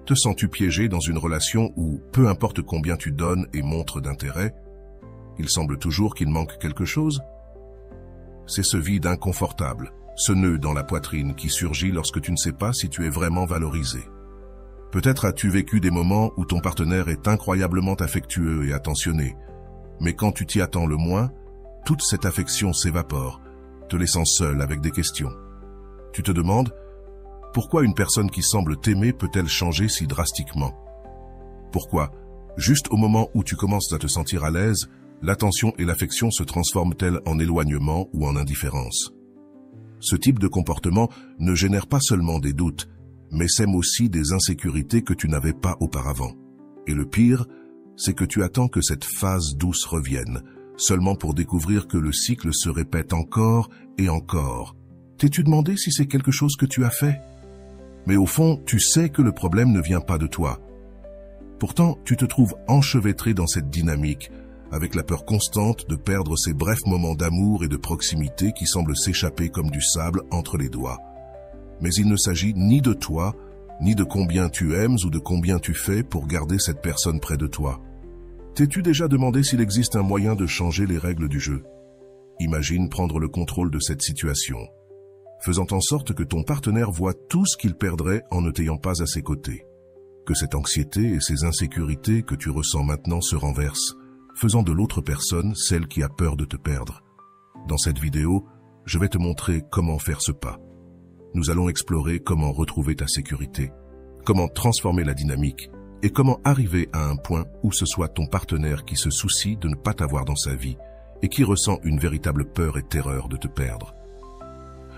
Te sens-tu piégé dans une relation où, peu importe combien tu donnes et montres d'intérêt, il semble toujours qu'il manque quelque chose? C'est ce vide inconfortable, ce nœud dans la poitrine qui surgit lorsque tu ne sais pas si tu es vraiment valorisé. Peut-être as-tu vécu des moments où ton partenaire est incroyablement affectueux et attentionné, mais quand tu t'y attends le moins, toute cette affection s'évapore, te laissant seul avec des questions. Tu te demandes, pourquoi une personne qui semble t'aimer peut-elle changer si drastiquement? Pourquoi, juste au moment où tu commences à te sentir à l'aise, l'attention et l'affection se transforment-elles en éloignement ou en indifférence? Ce type de comportement ne génère pas seulement des doutes, mais sème aussi des insécurités que tu n'avais pas auparavant. Et le pire, c'est que tu attends que cette phase douce revienne, seulement pour découvrir que le cycle se répète encore et encore. T'es-tu demandé si c'est quelque chose que tu as fait? Mais au fond, tu sais que le problème ne vient pas de toi. Pourtant, tu te trouves enchevêtré dans cette dynamique, avec la peur constante de perdre ces brefs moments d'amour et de proximité qui semblent s'échapper comme du sable entre les doigts. Mais il ne s'agit ni de toi, ni de combien tu aimes ou de combien tu fais pour garder cette personne près de toi. T'es-tu déjà demandé s'il existe un moyen de changer les règles du jeu? Imagine prendre le contrôle de cette situation, faisant en sorte que ton partenaire voit tout ce qu'il perdrait en ne t'ayant pas à ses côtés. Que cette anxiété et ces insécurités que tu ressens maintenant se renversent, faisant de l'autre personne celle qui a peur de te perdre. Dans cette vidéo, je vais te montrer comment faire ce pas. Nous allons explorer comment retrouver ta sécurité, comment transformer la dynamique et comment arriver à un point où ce soit ton partenaire qui se soucie de ne pas t'avoir dans sa vie et qui ressent une véritable peur et terreur de te perdre.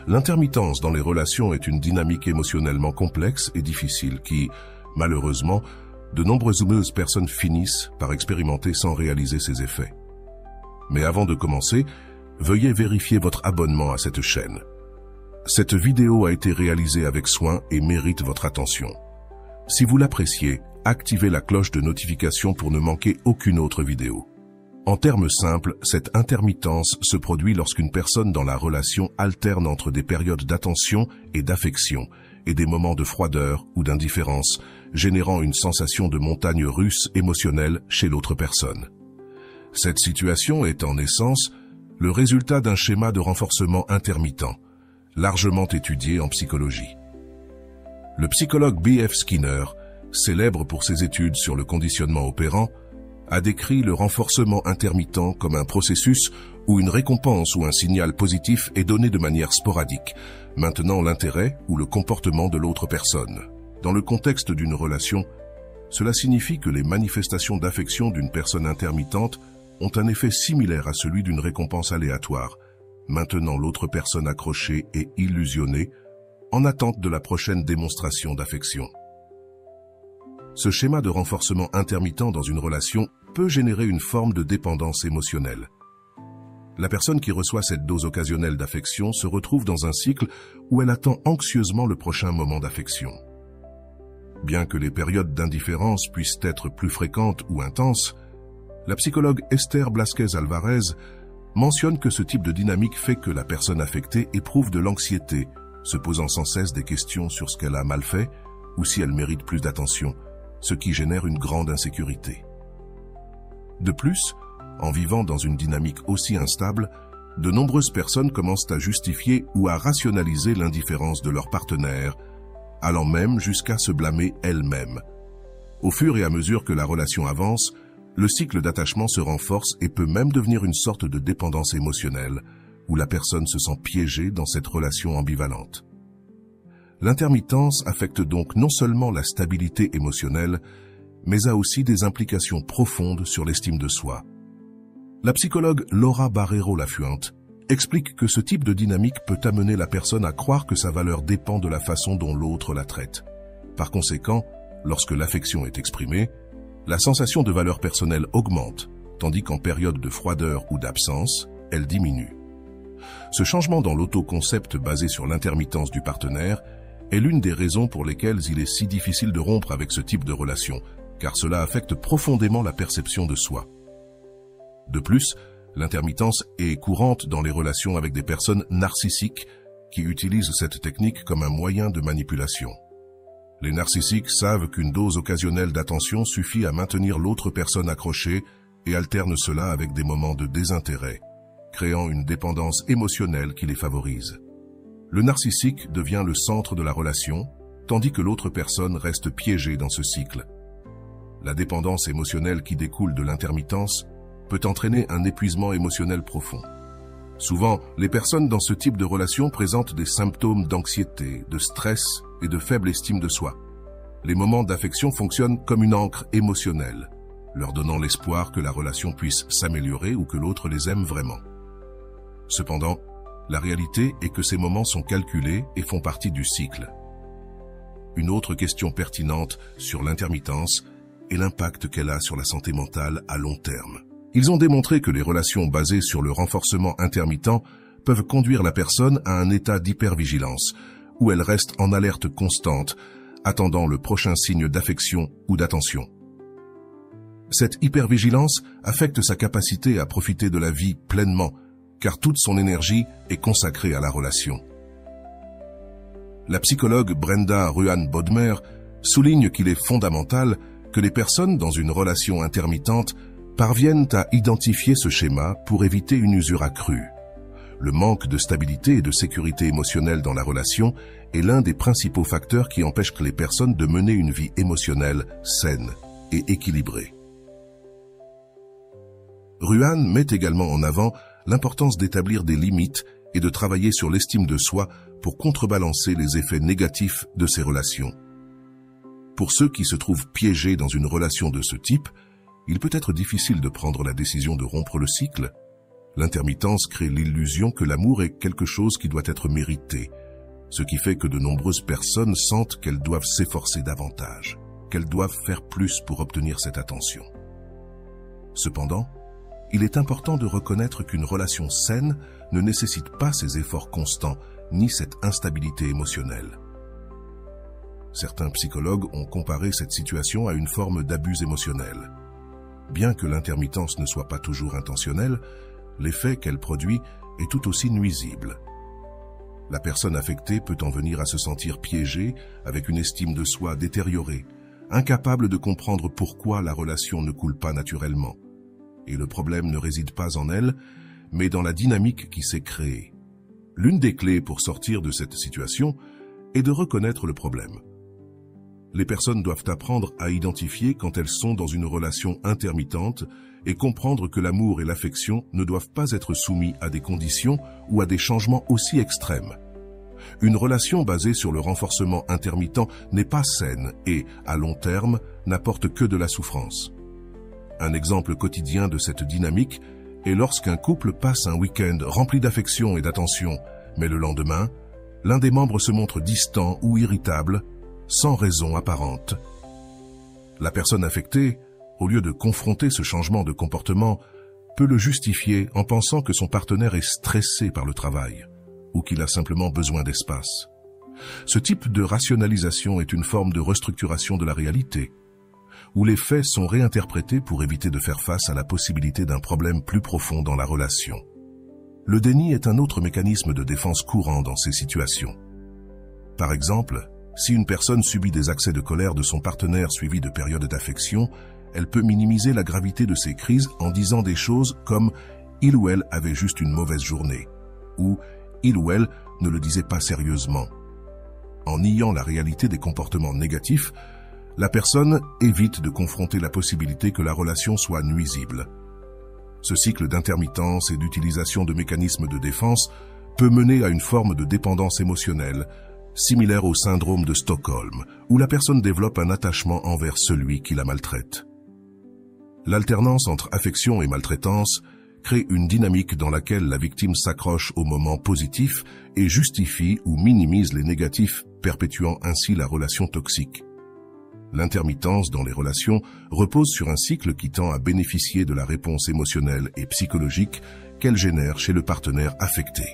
L'intermittence dans les relations est une dynamique émotionnellement complexe et difficile qui, malheureusement, de nombreuses personnes finissent par expérimenter sans réaliser ses effets. Mais avant de commencer, veuillez vérifier votre abonnement à cette chaîne. Cette vidéo a été réalisée avec soin et mérite votre attention. Si vous l'appréciez, activez la cloche de notification pour ne manquer aucune autre vidéo. En termes simples, cette intermittence se produit lorsqu'une personne dans la relation alterne entre des périodes d'attention et d'affection et des moments de froideur ou d'indifférence, générant une sensation de montagne russe émotionnelle chez l'autre personne. Cette situation est en essence le résultat d'un schéma de renforcement intermittent, largement étudié en psychologie. Le psychologue B.F. Skinner, célèbre pour ses études sur le conditionnement opérant, a décrit le renforcement intermittent comme un processus où une récompense ou un signal positif est donné de manière sporadique, maintenant l'intérêt ou le comportement de l'autre personne. Dans le contexte d'une relation, cela signifie que les manifestations d'affection d'une personne intermittente ont un effet similaire à celui d'une récompense aléatoire, maintenant l'autre personne accrochée et illusionnée, en attente de la prochaine démonstration d'affection. Ce schéma de renforcement intermittent dans une relation peut générer une forme de dépendance émotionnelle. La personne qui reçoit cette dose occasionnelle d'affection se retrouve dans un cycle où elle attend anxieusement le prochain moment d'affection. Bien que les périodes d'indifférence puissent être plus fréquentes ou intenses, la psychologue Esther Blasquez-Alvarez mentionne que ce type de dynamique fait que la personne affectée éprouve de l'anxiété, se posant sans cesse des questions sur ce qu'elle a mal fait ou si elle mérite plus d'attention, ce qui génère une grande insécurité. De plus, en vivant dans une dynamique aussi instable, de nombreuses personnes commencent à justifier ou à rationaliser l'indifférence de leur partenaire, allant même jusqu'à se blâmer elles-mêmes. Au fur et à mesure que la relation avance, le cycle d'attachement se renforce et peut même devenir une sorte de dépendance émotionnelle, où la personne se sent piégée dans cette relation ambivalente. L'intermittence affecte donc non seulement la stabilité émotionnelle, mais a aussi des implications profondes sur l'estime de soi. La psychologue Laura Barrero-Lafuente explique que ce type de dynamique peut amener la personne à croire que sa valeur dépend de la façon dont l'autre la traite. Par conséquent, lorsque l'affection est exprimée, la sensation de valeur personnelle augmente, tandis qu'en période de froideur ou d'absence, elle diminue. Ce changement dans l'autoconcept basé sur l'intermittence du partenaire est l'une des raisons pour lesquelles il est si difficile de rompre avec ce type de relation, car cela affecte profondément la perception de soi. De plus, l'intermittence est courante dans les relations avec des personnes narcissiques qui utilisent cette technique comme un moyen de manipulation. Les narcissiques savent qu'une dose occasionnelle d'attention suffit à maintenir l'autre personne accrochée et alternent cela avec des moments de désintérêt, créant une dépendance émotionnelle qui les favorise. Le narcissique devient le centre de la relation, tandis que l'autre personne reste piégée dans ce cycle. La dépendance émotionnelle qui découle de l'intermittence peut entraîner un épuisement émotionnel profond. Souvent, les personnes dans ce type de relation présentent des symptômes d'anxiété, de stress et de faible estime de soi. Les moments d'affection fonctionnent comme une ancre émotionnelle, leur donnant l'espoir que la relation puisse s'améliorer ou que l'autre les aime vraiment. Cependant, la réalité est que ces moments sont calculés et font partie du cycle. Une autre question pertinente sur l'intermittence est l'impact qu'elle a sur la santé mentale à long terme. Ils ont démontré que les relations basées sur le renforcement intermittent peuvent conduire la personne à un état d'hypervigilance, où elle reste en alerte constante, attendant le prochain signe d'affection ou d'attention. Cette hypervigilance affecte sa capacité à profiter de la vie pleinement, car toute son énergie est consacrée à la relation. La psychologue Brenda Ruan-Bodmer souligne qu'il est fondamental que les personnes dans une relation intermittente parviennent à identifier ce schéma pour éviter une usure accrue. Le manque de stabilité et de sécurité émotionnelle dans la relation est l'un des principaux facteurs qui empêchent les personnes de mener une vie émotionnelle saine et équilibrée. Ruan met également en avant l'importance d'établir des limites et de travailler sur l'estime de soi pour contrebalancer les effets négatifs de ces relations. Pour ceux qui se trouvent piégés dans une relation de ce type, il peut être difficile de prendre la décision de rompre le cycle. L'intermittence crée l'illusion que l'amour est quelque chose qui doit être mérité, ce qui fait que de nombreuses personnes sentent qu'elles doivent s'efforcer davantage, qu'elles doivent faire plus pour obtenir cette attention. Cependant, il est important de reconnaître qu'une relation saine ne nécessite pas ces efforts constants ni cette instabilité émotionnelle. Certains psychologues ont comparé cette situation à une forme d'abus émotionnel. Bien que l'intermittence ne soit pas toujours intentionnelle, l'effet qu'elle produit est tout aussi nuisible. La personne affectée peut en venir à se sentir piégée, avec une estime de soi détériorée, incapable de comprendre pourquoi la relation ne coule pas naturellement. Et le problème ne réside pas en elle, mais dans la dynamique qui s'est créée. L'une des clés pour sortir de cette situation est de reconnaître le problème. Les personnes doivent apprendre à identifier quand elles sont dans une relation intermittente et comprendre que l'amour et l'affection ne doivent pas être soumis à des conditions ou à des changements aussi extrêmes. Une relation basée sur le renforcement intermittent n'est pas saine et, à long terme, n'apporte que de la souffrance. Un exemple quotidien de cette dynamique est lorsqu'un couple passe un week-end rempli d'affection et d'attention, mais le lendemain, l'un des membres se montre distant ou irritable, sans raison apparente. La personne affectée, au lieu de confronter ce changement de comportement, peut le justifier en pensant que son partenaire est stressé par le travail ou qu'il a simplement besoin d'espace. Ce type de rationalisation est une forme de restructuration de la réalité, où les faits sont réinterprétés pour éviter de faire face à la possibilité d'un problème plus profond dans la relation. Le déni est un autre mécanisme de défense courant dans ces situations. Par exemple, si une personne subit des accès de colère de son partenaire suivis de périodes d'affection, elle peut minimiser la gravité de ces crises en disant des choses comme « il ou elle avait juste une mauvaise journée » ou « il ou elle ne le disait pas sérieusement ». En niant la réalité des comportements négatifs, la personne évite de confronter la possibilité que la relation soit nuisible. Ce cycle d'intermittence et d'utilisation de mécanismes de défense peut mener à une forme de dépendance émotionnelle, similaire au syndrome de Stockholm, où la personne développe un attachement envers celui qui la maltraite. L'alternance entre affection et maltraitance crée une dynamique dans laquelle la victime s'accroche aux moments positifs et justifie ou minimise les négatifs, perpétuant ainsi la relation toxique. L'intermittence dans les relations repose sur un cycle qui tend à bénéficier de la réponse émotionnelle et psychologique qu'elle génère chez le partenaire affecté.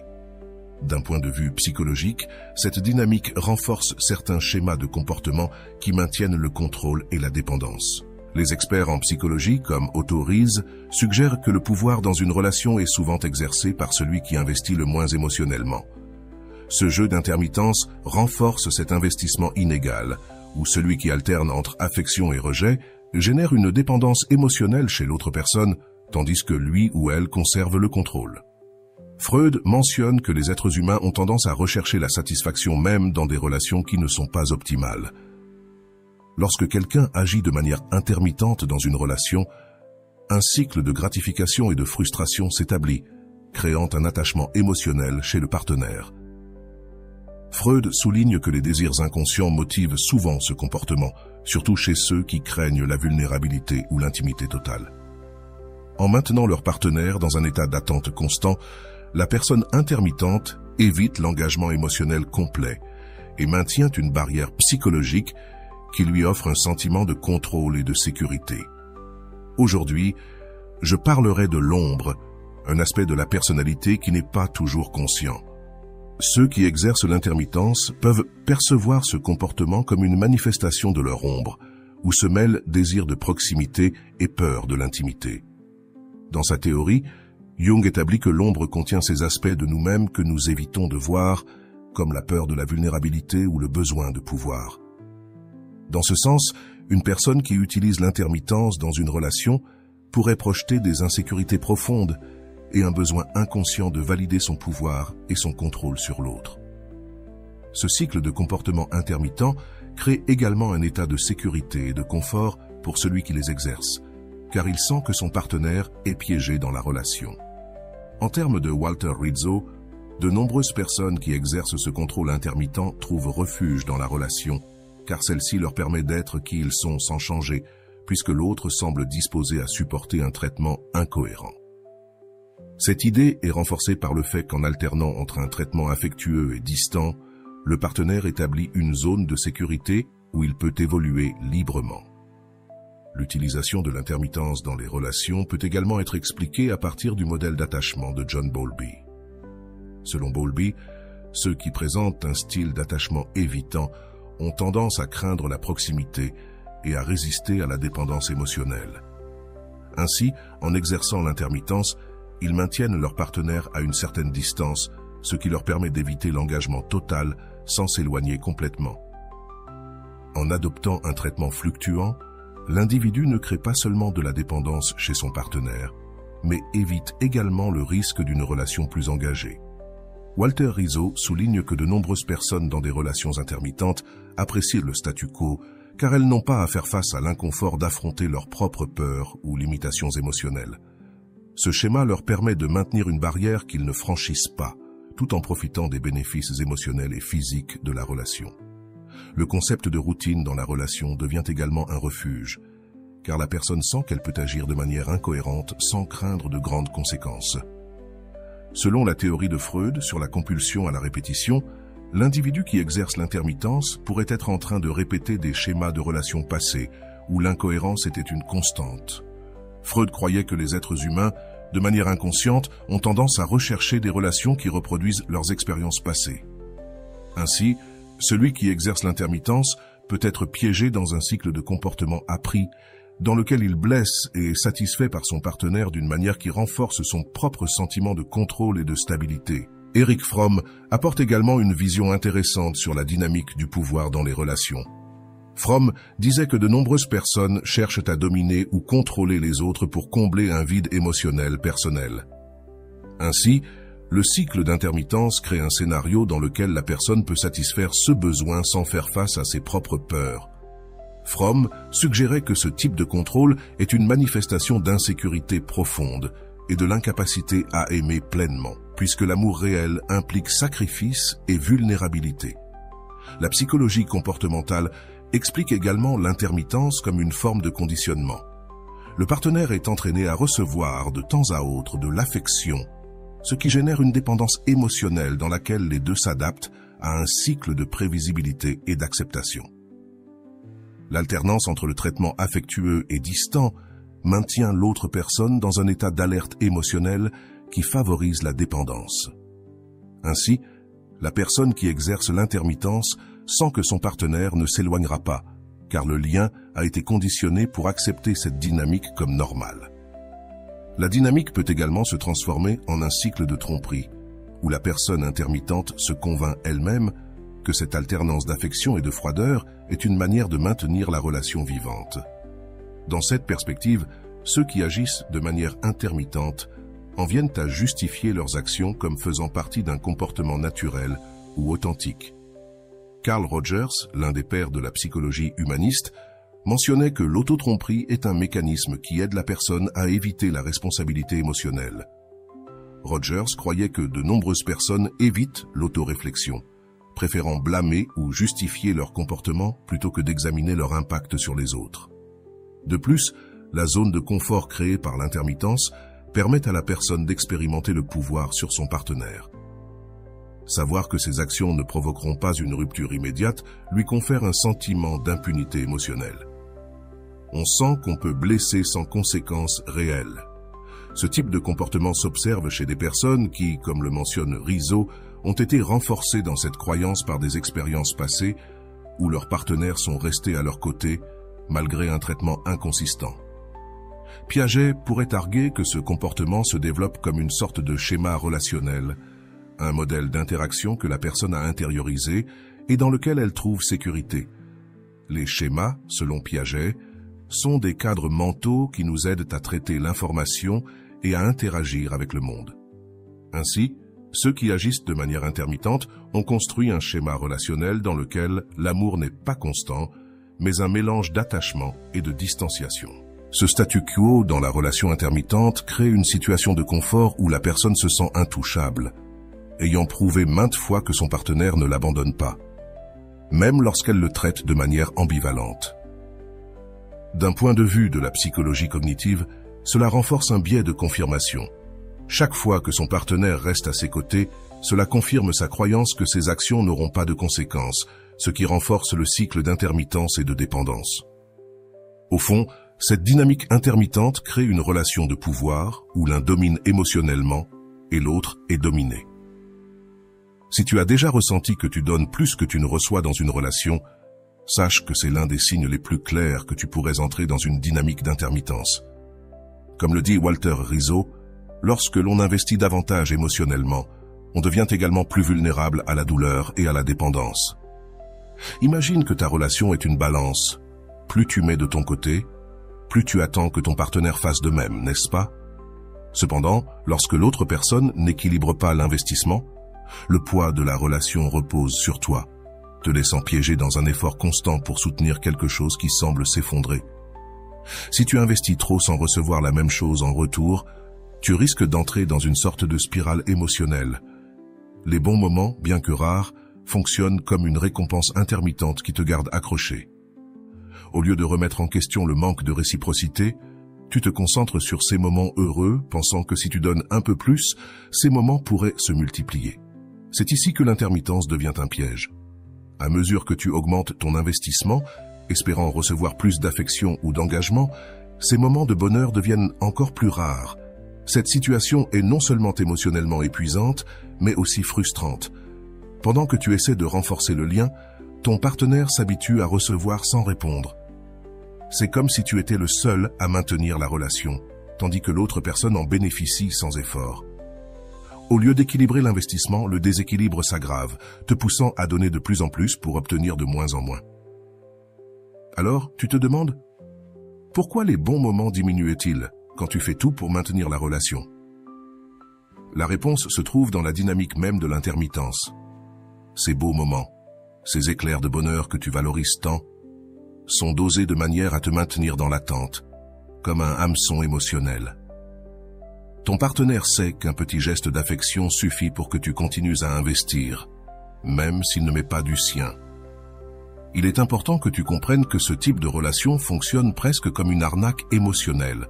D'un point de vue psychologique, cette dynamique renforce certains schémas de comportement qui maintiennent le contrôle et la dépendance. Les experts en psychologie, comme Otto Ries, suggèrent que le pouvoir dans une relation est souvent exercé par celui qui investit le moins émotionnellement. Ce jeu d'intermittence renforce cet investissement inégal, où celui qui alterne entre affection et rejet génère une dépendance émotionnelle chez l'autre personne, tandis que lui ou elle conserve le contrôle. Freud mentionne que les êtres humains ont tendance à rechercher la satisfaction même dans des relations qui ne sont pas optimales. Lorsque quelqu'un agit de manière intermittente dans une relation, un cycle de gratification et de frustration s'établit, créant un attachement émotionnel chez le partenaire. Freud souligne que les désirs inconscients motivent souvent ce comportement, surtout chez ceux qui craignent la vulnérabilité ou l'intimité totale. En maintenant leur partenaire dans un état d'attente constant, la personne intermittente évite l'engagement émotionnel complet et maintient une barrière psychologique qui lui offre un sentiment de contrôle et de sécurité. Aujourd'hui, je parlerai de l'ombre, un aspect de la personnalité qui n'est pas toujours conscient. Ceux qui exercent l'intermittence peuvent percevoir ce comportement comme une manifestation de leur ombre, où se mêlent désir de proximité et peur de l'intimité. Dans sa théorie, Jung établit que l'ombre contient ces aspects de nous-mêmes que nous évitons de voir, comme la peur de la vulnérabilité ou le besoin de pouvoir. Dans ce sens, une personne qui utilise l'intermittence dans une relation pourrait projeter des insécurités profondes et un besoin inconscient de valider son pouvoir et son contrôle sur l'autre. Ce cycle de comportement intermittent crée également un état de sécurité et de confort pour celui qui les exerce, car il sent que son partenaire est piégé dans la relation. En termes de Walter Rizzo, de nombreuses personnes qui exercent ce contrôle intermittent trouvent refuge dans la relation, car celle-ci leur permet d'être qui ils sont sans changer, puisque l'autre semble disposé à supporter un traitement incohérent. Cette idée est renforcée par le fait qu'en alternant entre un traitement affectueux et distant, le partenaire établit une zone de sécurité où il peut évoluer librement. L'utilisation de l'intermittence dans les relations peut également être expliquée à partir du modèle d'attachement de John Bowlby. Selon Bowlby, ceux qui présentent un style d'attachement évitant ont tendance à craindre la proximité et à résister à la dépendance émotionnelle. Ainsi, en exerçant l'intermittence, ils maintiennent leur partenaire à une certaine distance, ce qui leur permet d'éviter l'engagement total sans s'éloigner complètement. En adoptant un traitement fluctuant, l'individu ne crée pas seulement de la dépendance chez son partenaire, mais évite également le risque d'une relation plus engagée. Walter Rizzo souligne que de nombreuses personnes dans des relations intermittentes apprécient le statu quo, car elles n'ont pas à faire face à l'inconfort d'affronter leurs propres peurs ou limitations émotionnelles. Ce schéma leur permet de maintenir une barrière qu'ils ne franchissent pas, tout en profitant des bénéfices émotionnels et physiques de la relation. Le concept de routine dans la relation devient également un refuge, car la personne sent qu'elle peut agir de manière incohérente sans craindre de grandes conséquences. Selon la théorie de Freud sur la compulsion à la répétition, l'individu qui exerce l'intermittence pourrait être en train de répéter des schémas de relations passées, où l'incohérence était une constante. Freud croyait que les êtres humains, de manière inconsciente, ont tendance à rechercher des relations qui reproduisent leurs expériences passées. Ainsi, celui qui exerce l'intermittence peut être piégé dans un cycle de comportement appris, dans lequel il blesse et est satisfait par son partenaire d'une manière qui renforce son propre sentiment de contrôle et de stabilité. Erich Fromm apporte également une vision intéressante sur la dynamique du pouvoir dans les relations. Fromm disait que de nombreuses personnes cherchent à dominer ou contrôler les autres pour combler un vide émotionnel personnel. Ainsi, le cycle d'intermittence crée un scénario dans lequel la personne peut satisfaire ce besoin sans faire face à ses propres peurs. Fromm suggérait que ce type de contrôle est une manifestation d'insécurité profonde et de l'incapacité à aimer pleinement, puisque l'amour réel implique sacrifice et vulnérabilité. La psychologie comportementale explique également l'intermittence comme une forme de conditionnement. Le partenaire est entraîné à recevoir de temps à autre de l'affection, ce qui génère une dépendance émotionnelle dans laquelle les deux s'adaptent à un cycle de prévisibilité et d'acceptation. L'alternance entre le traitement affectueux et distant maintient l'autre personne dans un état d'alerte émotionnelle qui favorise la dépendance. Ainsi, la personne qui exerce l'intermittence sent que son partenaire ne s'éloignera pas, car le lien a été conditionné pour accepter cette dynamique comme normale. La dynamique peut également se transformer en un cycle de tromperie, où la personne intermittente se convainc elle-même que cette alternance d'affection et de froideur est une manière de maintenir la relation vivante. Dans cette perspective, ceux qui agissent de manière intermittente en viennent à justifier leurs actions comme faisant partie d'un comportement naturel ou authentique. Carl Rogers, l'un des pères de la psychologie humaniste, mentionnait que l'autotromperie est un mécanisme qui aide la personne à éviter la responsabilité émotionnelle. Rogers croyait que de nombreuses personnes évitent l'autoréflexion, préférant blâmer ou justifier leur comportement plutôt que d'examiner leur impact sur les autres. De plus, la zone de confort créée par l'intermittence permet à la personne d'expérimenter le pouvoir sur son partenaire. Savoir que ses actions ne provoqueront pas une rupture immédiate lui confère un sentiment d'impunité émotionnelle. On sent qu'on peut blesser sans conséquences réelles. Ce type de comportement s'observe chez des personnes qui, comme le mentionne Rizzo, ont été renforcées dans cette croyance par des expériences passées où leurs partenaires sont restés à leur côté malgré un traitement inconsistant. Piaget pourrait arguer que ce comportement se développe comme une sorte de schéma relationnel, un modèle d'interaction que la personne a intériorisé et dans lequel elle trouve sécurité. Les schémas, selon Piaget, sont des cadres mentaux qui nous aident à traiter l'information et à interagir avec le monde. Ainsi, ceux qui agissent de manière intermittente ont construit un schéma relationnel dans lequel l'amour n'est pas constant, mais un mélange d'attachement et de distanciation. Ce statu quo dans la relation intermittente crée une situation de confort où la personne se sent intouchable, ayant prouvé maintes fois que son partenaire ne l'abandonne pas, même lorsqu'elle le traite de manière ambivalente. D'un point de vue de la psychologie cognitive, cela renforce un biais de confirmation. Chaque fois que son partenaire reste à ses côtés, cela confirme sa croyance que ses actions n'auront pas de conséquences, ce qui renforce le cycle d'intermittence et de dépendance. Au fond, cette dynamique intermittente crée une relation de pouvoir où l'un domine émotionnellement et l'autre est dominé. Si tu as déjà ressenti que tu donnes plus que tu ne reçois dans une relation, sache que c'est l'un des signes les plus clairs que tu pourrais entrer dans une dynamique d'intermittence. Comme le dit Walter Rizzo, lorsque l'on investit davantage émotionnellement, on devient également plus vulnérable à la douleur et à la dépendance. Imagine que ta relation est une balance. Plus tu mets de ton côté, plus tu attends que ton partenaire fasse de même, n'est-ce pas? Cependant, lorsque l'autre personne n'équilibre pas l'investissement, le poids de la relation repose sur toi, te laissant piéger dans un effort constant pour soutenir quelque chose qui semble s'effondrer. Si tu investis trop sans recevoir la même chose en retour, tu risques d'entrer dans une sorte de spirale émotionnelle. Les bons moments, bien que rares, fonctionnent comme une récompense intermittente qui te garde accroché. Au lieu de remettre en question le manque de réciprocité, tu te concentres sur ces moments heureux, pensant que si tu donnes un peu plus, ces moments pourraient se multiplier. C'est ici que l'intermittence devient un piège. À mesure que tu augmentes ton investissement, espérant recevoir plus d'affection ou d'engagement, ces moments de bonheur deviennent encore plus rares. Cette situation est non seulement émotionnellement épuisante, mais aussi frustrante. Pendant que tu essaies de renforcer le lien, ton partenaire s'habitue à recevoir sans répondre. C'est comme si tu étais le seul à maintenir la relation, tandis que l'autre personne en bénéficie sans effort. Au lieu d'équilibrer l'investissement, le déséquilibre s'aggrave, te poussant à donner de plus en plus pour obtenir de moins en moins. Alors, tu te demandes, pourquoi les bons moments diminuent-ils quand tu fais tout pour maintenir la relation? La réponse se trouve dans la dynamique même de l'intermittence. Ces beaux moments, ces éclairs de bonheur que tu valorises tant, sont dosés de manière à te maintenir dans l'attente, comme un hameçon émotionnel. Ton partenaire sait qu'un petit geste d'affection suffit pour que tu continues à investir, même s'il ne met pas du sien. Il est important que tu comprennes que ce type de relation fonctionne presque comme une arnaque émotionnelle.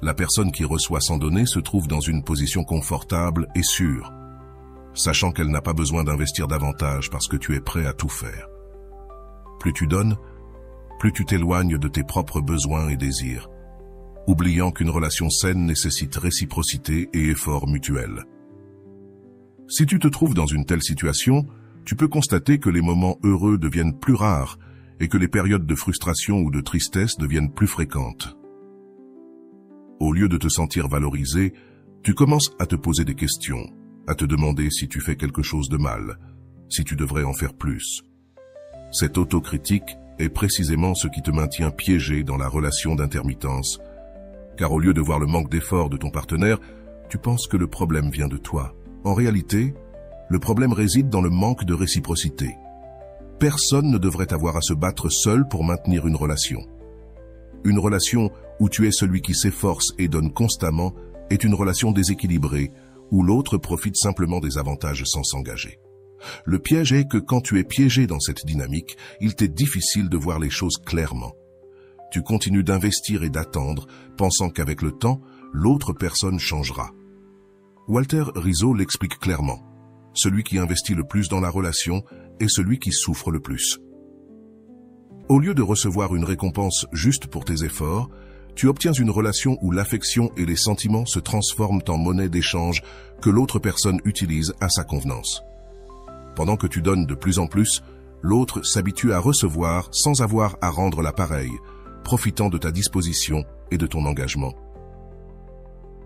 La personne qui reçoit sans donner se trouve dans une position confortable et sûre, sachant qu'elle n'a pas besoin d'investir davantage parce que tu es prêt à tout faire. Plus tu donnes, plus tu t'éloignes de tes propres besoins et désirs, oubliant qu'une relation saine nécessite réciprocité et effort mutuel. Si tu te trouves dans une telle situation, tu peux constater que les moments heureux deviennent plus rares et que les périodes de frustration ou de tristesse deviennent plus fréquentes. Au lieu de te sentir valorisé, tu commences à te poser des questions, à te demander si tu fais quelque chose de mal, si tu devrais en faire plus. Cette autocritique est précisément ce qui te maintient piégé dans la relation d'intermittence, car au lieu de voir le manque d'effort de ton partenaire, tu penses que le problème vient de toi. En réalité, le problème réside dans le manque de réciprocité. Personne ne devrait avoir à se battre seul pour maintenir une relation. Une relation où tu es celui qui s'efforce et donne constamment est une relation déséquilibrée, où l'autre profite simplement des avantages sans s'engager. Le piège est que quand tu es piégé dans cette dynamique, il t'est difficile de voir les choses clairement. Tu continues d'investir et d'attendre, pensant qu'avec le temps, l'autre personne changera. Walter Rizzo l'explique clairement. Celui qui investit le plus dans la relation est celui qui souffre le plus. Au lieu de recevoir une récompense juste pour tes efforts, tu obtiens une relation où l'affection et les sentiments se transforment en monnaie d'échange que l'autre personne utilise à sa convenance. Pendant que tu donnes de plus en plus, l'autre s'habitue à recevoir sans avoir à rendre l'appareil, profitant de ta disposition et de ton engagement.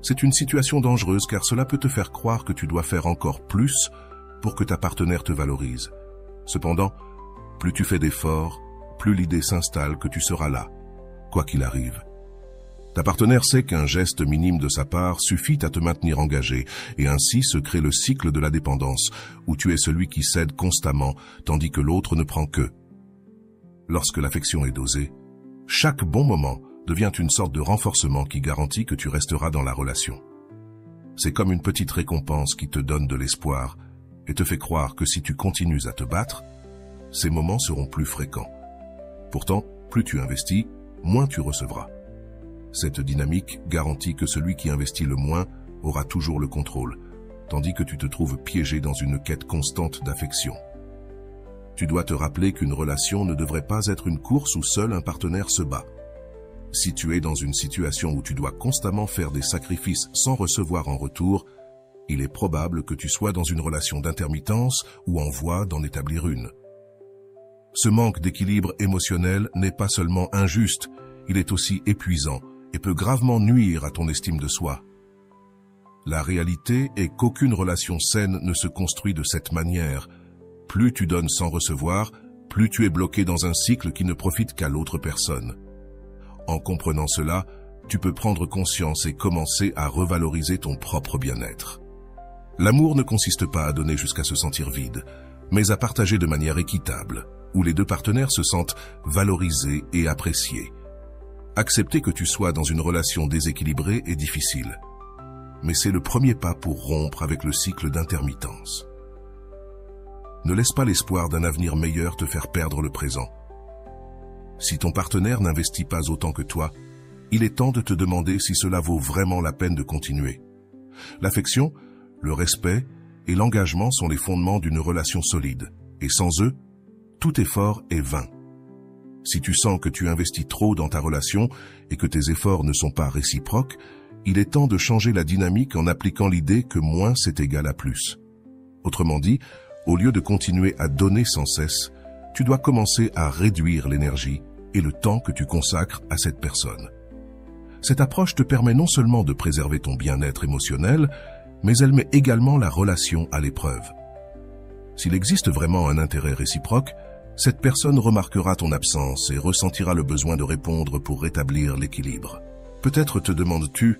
C'est une situation dangereuse car cela peut te faire croire que tu dois faire encore plus pour que ta partenaire te valorise. Cependant, plus tu fais d'efforts, plus l'idée s'installe que tu seras là, quoi qu'il arrive. Ta partenaire sait qu'un geste minime de sa part suffit à te maintenir engagé, et ainsi se crée le cycle de la dépendance, où tu es celui qui cède constamment, tandis que l'autre ne prend que. Lorsque l'affection est dosée, chaque bon moment devient une sorte de renforcement qui garantit que tu resteras dans la relation. C'est comme une petite récompense qui te donne de l'espoir et te fait croire que si tu continues à te battre, ces moments seront plus fréquents. Pourtant, plus tu investis, moins tu recevras. Cette dynamique garantit que celui qui investit le moins aura toujours le contrôle, tandis que tu te trouves piégé dans une quête constante d'affection. Tu dois te rappeler qu'une relation ne devrait pas être une course où seul un partenaire se bat. Si tu es dans une situation où tu dois constamment faire des sacrifices sans recevoir en retour, il est probable que tu sois dans une relation d'intermittence ou en voie d'en établir une. Ce manque d'équilibre émotionnel n'est pas seulement injuste, il est aussi épuisant et peut gravement nuire à ton estime de soi. La réalité est qu'aucune relation saine ne se construit de cette manière. Plus tu donnes sans recevoir, plus tu es bloqué dans un cycle qui ne profite qu'à l'autre personne. En comprenant cela, tu peux prendre conscience et commencer à revaloriser ton propre bien-être. L'amour ne consiste pas à donner jusqu'à se sentir vide, mais à partager de manière équitable, où les deux partenaires se sentent valorisés et appréciés. Accepter que tu sois dans une relation déséquilibrée est difficile, mais c'est le premier pas pour rompre avec le cycle d'intermittence. Ne laisse pas l'espoir d'un avenir meilleur te faire perdre le présent. Si ton partenaire n'investit pas autant que toi, il est temps de te demander si cela vaut vraiment la peine de continuer. L'affection, le respect et l'engagement sont les fondements d'une relation solide, et sans eux, tout effort est vain. Si tu sens que tu investis trop dans ta relation et que tes efforts ne sont pas réciproques, il est temps de changer la dynamique en appliquant l'idée que moins c'est égal à plus. Autrement dit, au lieu de continuer à donner sans cesse, tu dois commencer à réduire l'énergie et le temps que tu consacres à cette personne. Cette approche te permet non seulement de préserver ton bien-être émotionnel, mais elle met également la relation à l'épreuve. S'il existe vraiment un intérêt réciproque, cette personne remarquera ton absence et ressentira le besoin de répondre pour rétablir l'équilibre. Peut-être te demandes-tu,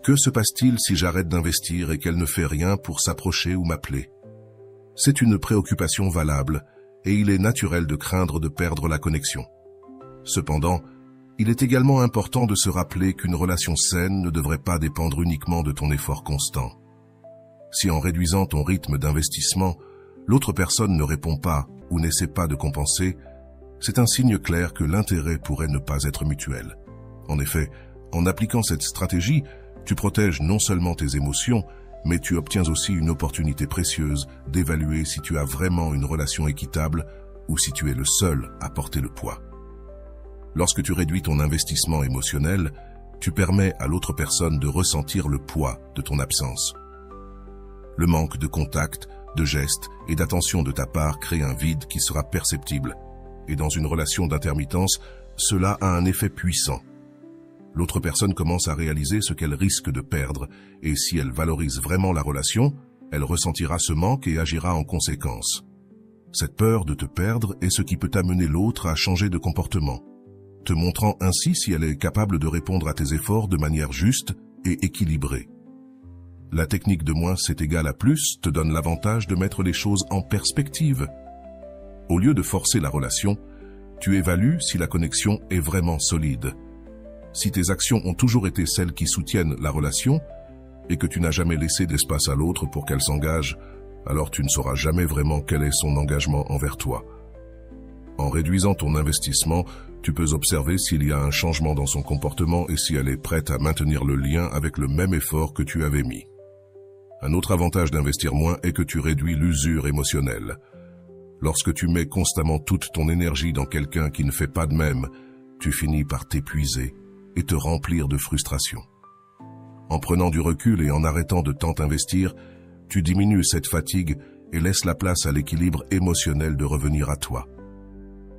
que se passe-t-il si j'arrête d'investir et qu'elle ne fait rien pour s'approcher ou m'appeler? C'est une préoccupation valable et il est naturel de craindre de perdre la connexion. Cependant, il est également important de se rappeler qu'une relation saine ne devrait pas dépendre uniquement de ton effort constant. Si en réduisant ton rythme d'investissement, l'autre personne ne répond pas ou n'essaie pas de compenser, c'est un signe clair que l'intérêt pourrait ne pas être mutuel. En effet, en appliquant cette stratégie, tu protèges non seulement tes émotions, mais tu obtiens aussi une opportunité précieuse d'évaluer si tu as vraiment une relation équitable ou si tu es le seul à porter le poids. Lorsque tu réduis ton investissement émotionnel, tu permets à l'autre personne de ressentir le poids de ton absence. Le manque de contact, de gestes et d'attention de ta part crée un vide qui sera perceptible, et dans une relation d'intermittence, cela a un effet puissant. L'autre personne commence à réaliser ce qu'elle risque de perdre, et si elle valorise vraiment la relation, elle ressentira ce manque et agira en conséquence. Cette peur de te perdre est ce qui peut amener l'autre à changer de comportement, te montrant ainsi si elle est capable de répondre à tes efforts de manière juste et équilibrée. La technique de moins c'est égal à plus te donne l'avantage de mettre les choses en perspective. Au lieu de forcer la relation, tu évalues si la connexion est vraiment solide. Si tes actions ont toujours été celles qui soutiennent la relation et que tu n'as jamais laissé d'espace à l'autre pour qu'elle s'engage, alors tu ne sauras jamais vraiment quel est son engagement envers toi. En réduisant ton investissement, tu peux observer s'il y a un changement dans son comportement et si elle est prête à maintenir le lien avec le même effort que tu avais mis. Un autre avantage d'investir moins est que tu réduis l'usure émotionnelle. Lorsque tu mets constamment toute ton énergie dans quelqu'un qui ne fait pas de même, tu finis par t'épuiser et te remplir de frustration. En prenant du recul et en arrêtant de tant investir, tu diminues cette fatigue et laisses la place à l'équilibre émotionnel de revenir à toi.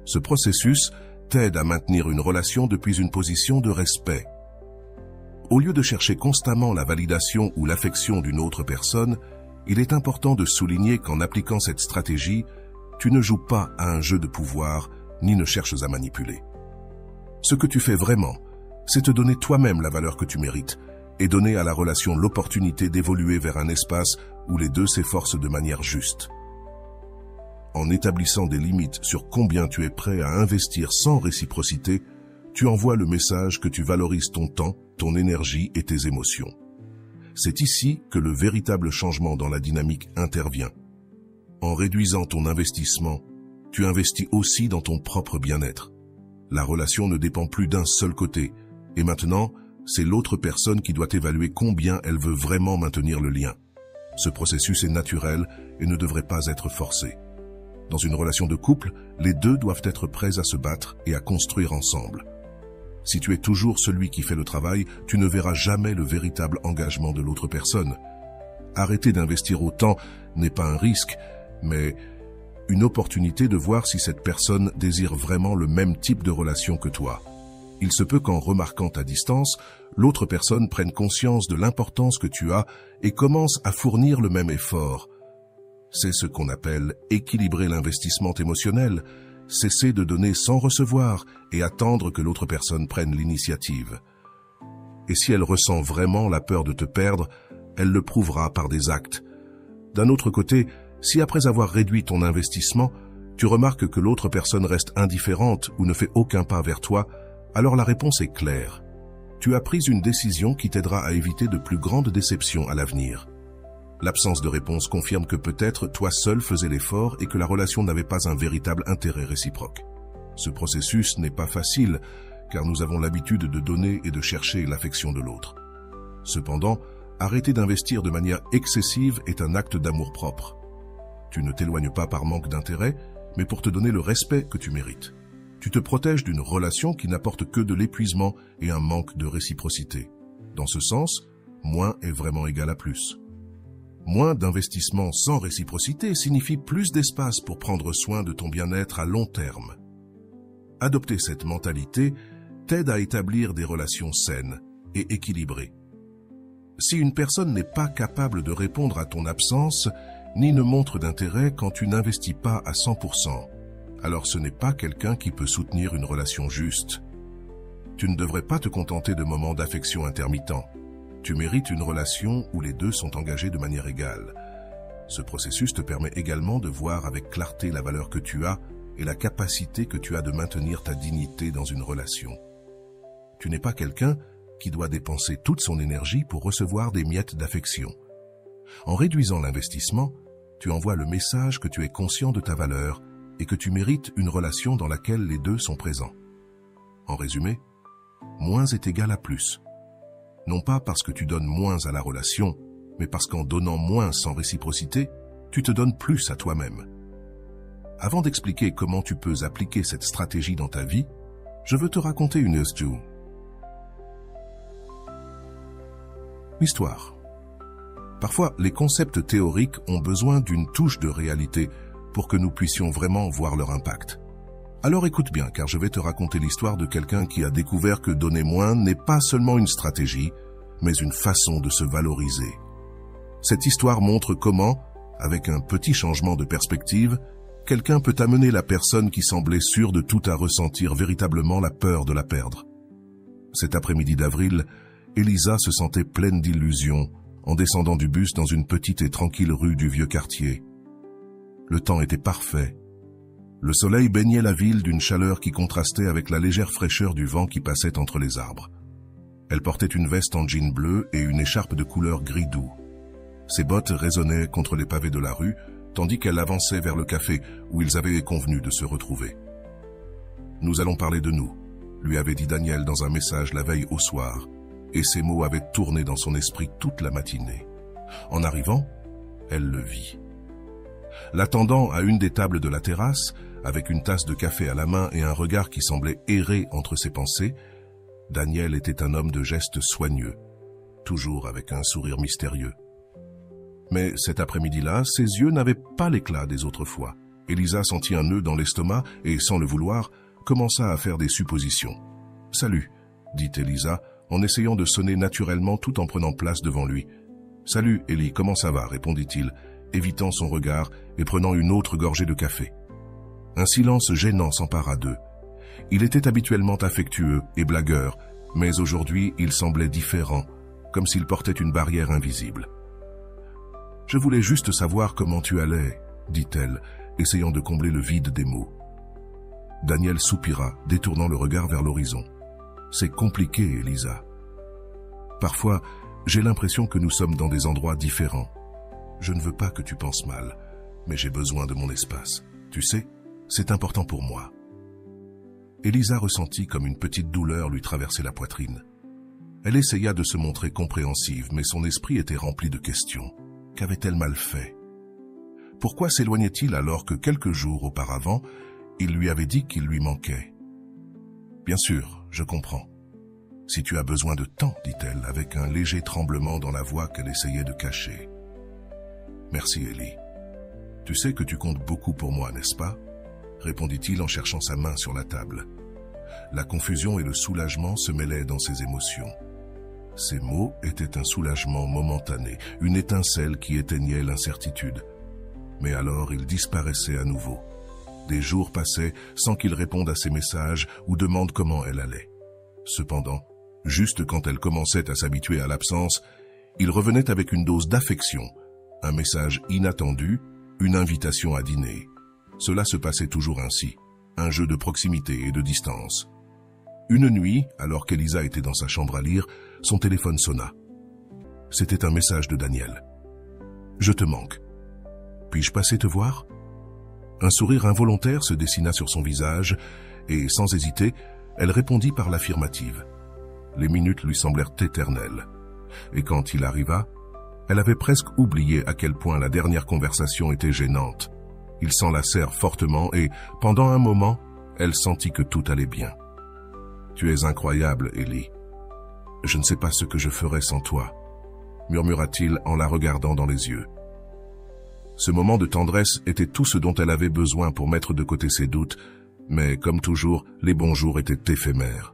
Ce processus t'aide à maintenir une relation depuis une position de respect. Au lieu de chercher constamment la validation ou l'affection d'une autre personne, il est important de souligner qu'en appliquant cette stratégie, tu ne joues pas à un jeu de pouvoir ni ne cherches à manipuler. Ce que tu fais vraiment, c'est te donner toi-même la valeur que tu mérites et donner à la relation l'opportunité d'évoluer vers un espace où les deux s'efforcent de manière juste. En établissant des limites sur combien tu es prêt à investir sans réciprocité, tu envoies le message que tu valorises ton temps, ton énergie et tes émotions. C'est ici que le véritable changement dans la dynamique intervient. En réduisant ton investissement, tu investis aussi dans ton propre bien-être. La relation ne dépend plus d'un seul côté, et maintenant, c'est l'autre personne qui doit évaluer combien elle veut vraiment maintenir le lien. Ce processus est naturel et ne devrait pas être forcé. Dans une relation de couple, les deux doivent être prêts à se battre et à construire ensemble. Si tu es toujours celui qui fait le travail, tu ne verras jamais le véritable engagement de l'autre personne. Arrêter d'investir autant n'est pas un risque, mais une opportunité de voir si cette personne désire vraiment le même type de relation que toi. Il se peut qu'en remarquant ta distance, l'autre personne prenne conscience de l'importance que tu as et commence à fournir le même effort. C'est ce qu'on appelle équilibrer l'investissement émotionnel, cesser de donner sans recevoir et attendre que l'autre personne prenne l'initiative. Et si elle ressent vraiment la peur de te perdre, elle le prouvera par des actes. D'un autre côté, si après avoir réduit ton investissement, tu remarques que l'autre personne reste indifférente ou ne fait aucun pas vers toi, alors la réponse est claire. Tu as pris une décision qui t'aidera à éviter de plus grandes déceptions à l'avenir. L'absence de réponse confirme que peut-être toi seul faisais l'effort et que la relation n'avait pas un véritable intérêt réciproque. Ce processus n'est pas facile, car nous avons l'habitude de donner et de chercher l'affection de l'autre. Cependant, arrêter d'investir de manière excessive est un acte d'amour-propre. Tu ne t'éloignes pas par manque d'intérêt, mais pour te donner le respect que tu mérites. Tu te protèges d'une relation qui n'apporte que de l'épuisement et un manque de réciprocité. Dans ce sens, moins est vraiment égal à plus. Moins d'investissement sans réciprocité signifie plus d'espace pour prendre soin de ton bien-être à long terme. Adopter cette mentalité t'aide à établir des relations saines et équilibrées. Si une personne n'est pas capable de répondre à ton absence, ni ne montre d'intérêt quand tu n'investis pas à 100%, alors ce n'est pas quelqu'un qui peut soutenir une relation juste. Tu ne devrais pas te contenter de moments d'affection intermittents. Tu mérites une relation où les deux sont engagés de manière égale. Ce processus te permet également de voir avec clarté la valeur que tu as et la capacité que tu as de maintenir ta dignité dans une relation. Tu n'es pas quelqu'un qui doit dépenser toute son énergie pour recevoir des miettes d'affection. En réduisant l'investissement, tu envoies le message que tu es conscient de ta valeur et que tu mérites une relation dans laquelle les deux sont présents. En résumé, moins est égal à plus. Non pas parce que tu donnes moins à la relation, mais parce qu'en donnant moins sans réciprocité, tu te donnes plus à toi-même. Avant d'expliquer comment tu peux appliquer cette stratégie dans ta vie, je veux te raconter une histoire. Parfois, les concepts théoriques ont besoin d'une touche de réalité pour que nous puissions vraiment voir leur impact. Alors écoute bien, car je vais te raconter l'histoire de quelqu'un qui a découvert que donner moins n'est pas seulement une stratégie, mais une façon de se valoriser. Cette histoire montre comment, avec un petit changement de perspective, quelqu'un peut amener la personne qui semblait sûre de tout à ressentir véritablement la peur de la perdre. Cet après-midi d'avril, Elisa se sentait pleine d'illusions en descendant du bus dans une petite et tranquille rue du vieux quartier. Le temps était parfait. Le soleil baignait la ville d'une chaleur qui contrastait avec la légère fraîcheur du vent qui passait entre les arbres. Elle portait une veste en jean bleu et une écharpe de couleur gris doux. Ses bottes résonnaient contre les pavés de la rue, tandis qu'elle avançait vers le café où ils avaient convenu de se retrouver. « Nous allons parler de nous », lui avait dit Daniel dans un message la veille au soir, et ces mots avaient tourné dans son esprit toute la matinée. En arrivant, elle le vit. L'attendant à une des tables de la terrasse, avec une tasse de café à la main et un regard qui semblait errer entre ses pensées, Daniel était un homme de gestes soigneux, toujours avec un sourire mystérieux. Mais cet après-midi-là, ses yeux n'avaient pas l'éclat des autres fois. Elisa sentit un nœud dans l'estomac et, sans le vouloir, commença à faire des suppositions. « Salut », dit Elisa, en essayant de sonner naturellement tout en prenant place devant lui. « Salut, Ellie, comment ça va ?» répondit-il, évitant son regard et prenant une autre gorgée de café. Un silence gênant s'empara d'eux. Il était habituellement affectueux et blagueur, mais aujourd'hui il semblait différent, comme s'il portait une barrière invisible. « Je voulais juste savoir comment tu allais, » dit-elle, essayant de combler le vide des mots. Daniel soupira, détournant le regard vers l'horizon. « C'est compliqué, Elisa. Parfois, j'ai l'impression que nous sommes dans des endroits différents. Je ne veux pas que tu penses mal, mais j'ai besoin de mon espace. Tu sais, c'est important pour moi. » Elisa ressentit comme une petite douleur lui traverser la poitrine. Elle essaya de se montrer compréhensive, mais son esprit était rempli de questions. Qu'avait-elle mal fait? Pourquoi s'éloignait-il alors que quelques jours auparavant, il lui avait dit qu'il lui manquait? « Bien sûr, je comprends. Si tu as besoin de temps, dit-elle, avec un léger tremblement dans la voix qu'elle essayait de cacher. « Merci, Ellie. Tu sais que tu comptes beaucoup pour moi, n'est-ce pas ?» répondit-il en cherchant sa main sur la table. La confusion et le soulagement se mêlaient dans ses émotions. Ces mots étaient un soulagement momentané, une étincelle qui éteignait l'incertitude. Mais alors il disparaissait à nouveau. Des jours passaient sans qu'il réponde à ses messages ou demande comment elle allait. Cependant, juste quand elle commençait à s'habituer à l'absence, il revenait avec une dose d'affection, un message inattendu, une invitation à dîner. Cela se passait toujours ainsi, un jeu de proximité et de distance. Une nuit, alors qu'Elisa était dans sa chambre à lire, son téléphone sonna. C'était un message de Daniel. « Je te manque. Puis-je passer te voir ?» Un sourire involontaire se dessina sur son visage et, sans hésiter, elle répondit par l'affirmative. Les minutes lui semblèrent éternelles. Et quand il arriva, elle avait presque oublié à quel point la dernière conversation était gênante. Ils s'enlacèrent fortement et, pendant un moment, elle sentit que tout allait bien. « Tu es incroyable, Ellie. Je ne sais pas ce que je ferais sans toi, » murmura-t-il en la regardant dans les yeux. Ce moment de tendresse était tout ce dont elle avait besoin pour mettre de côté ses doutes, mais comme toujours, les bons jours étaient éphémères.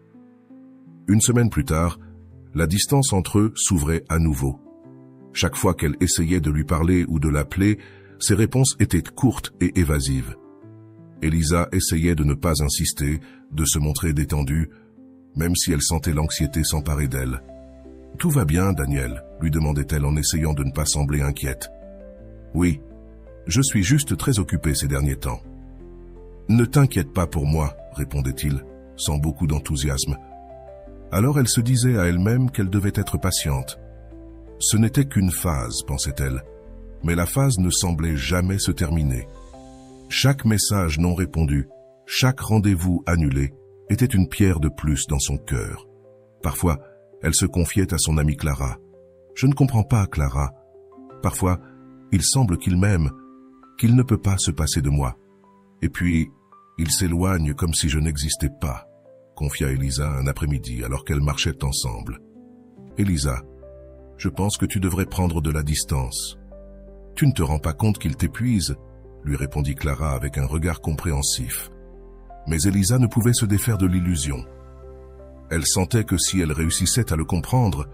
Une semaine plus tard, la distance entre eux s'ouvrait à nouveau. Chaque fois qu'elle essayait de lui parler ou de l'appeler, ses réponses étaient courtes et évasives. Elisa essayait de ne pas insister, de se montrer détendue, même si elle sentait l'anxiété s'emparer d'elle. « Tout va bien, Daniel ?» lui demandait-elle en essayant de ne pas sembler inquiète. « Oui, je suis juste très occupée ces derniers temps. »« Ne t'inquiète pas pour moi, » répondait-il, sans beaucoup d'enthousiasme. Alors elle se disait à elle-même qu'elle devait être patiente. Ce n'était qu'une phase, pensait-elle, mais la phase ne semblait jamais se terminer. Chaque message non répondu, chaque rendez-vous annulé, était une pierre de plus dans son cœur. Parfois, elle se confiait à son amie Clara. « Je ne comprends pas, Clara. Parfois, il semble qu'il m'aime, qu'il ne peut pas se passer de moi. Et puis, il s'éloigne comme si je n'existais pas, » confia Elisa un après-midi alors qu'elles marchaient ensemble. « Elisa, je pense que tu devrais prendre de la distance. Tu ne te rends pas compte qu'il t'épuise ?» lui répondit Clara avec un regard compréhensif. Mais Elisa ne pouvait se défaire de l'illusion. Elle sentait que si elle réussissait à le comprendre,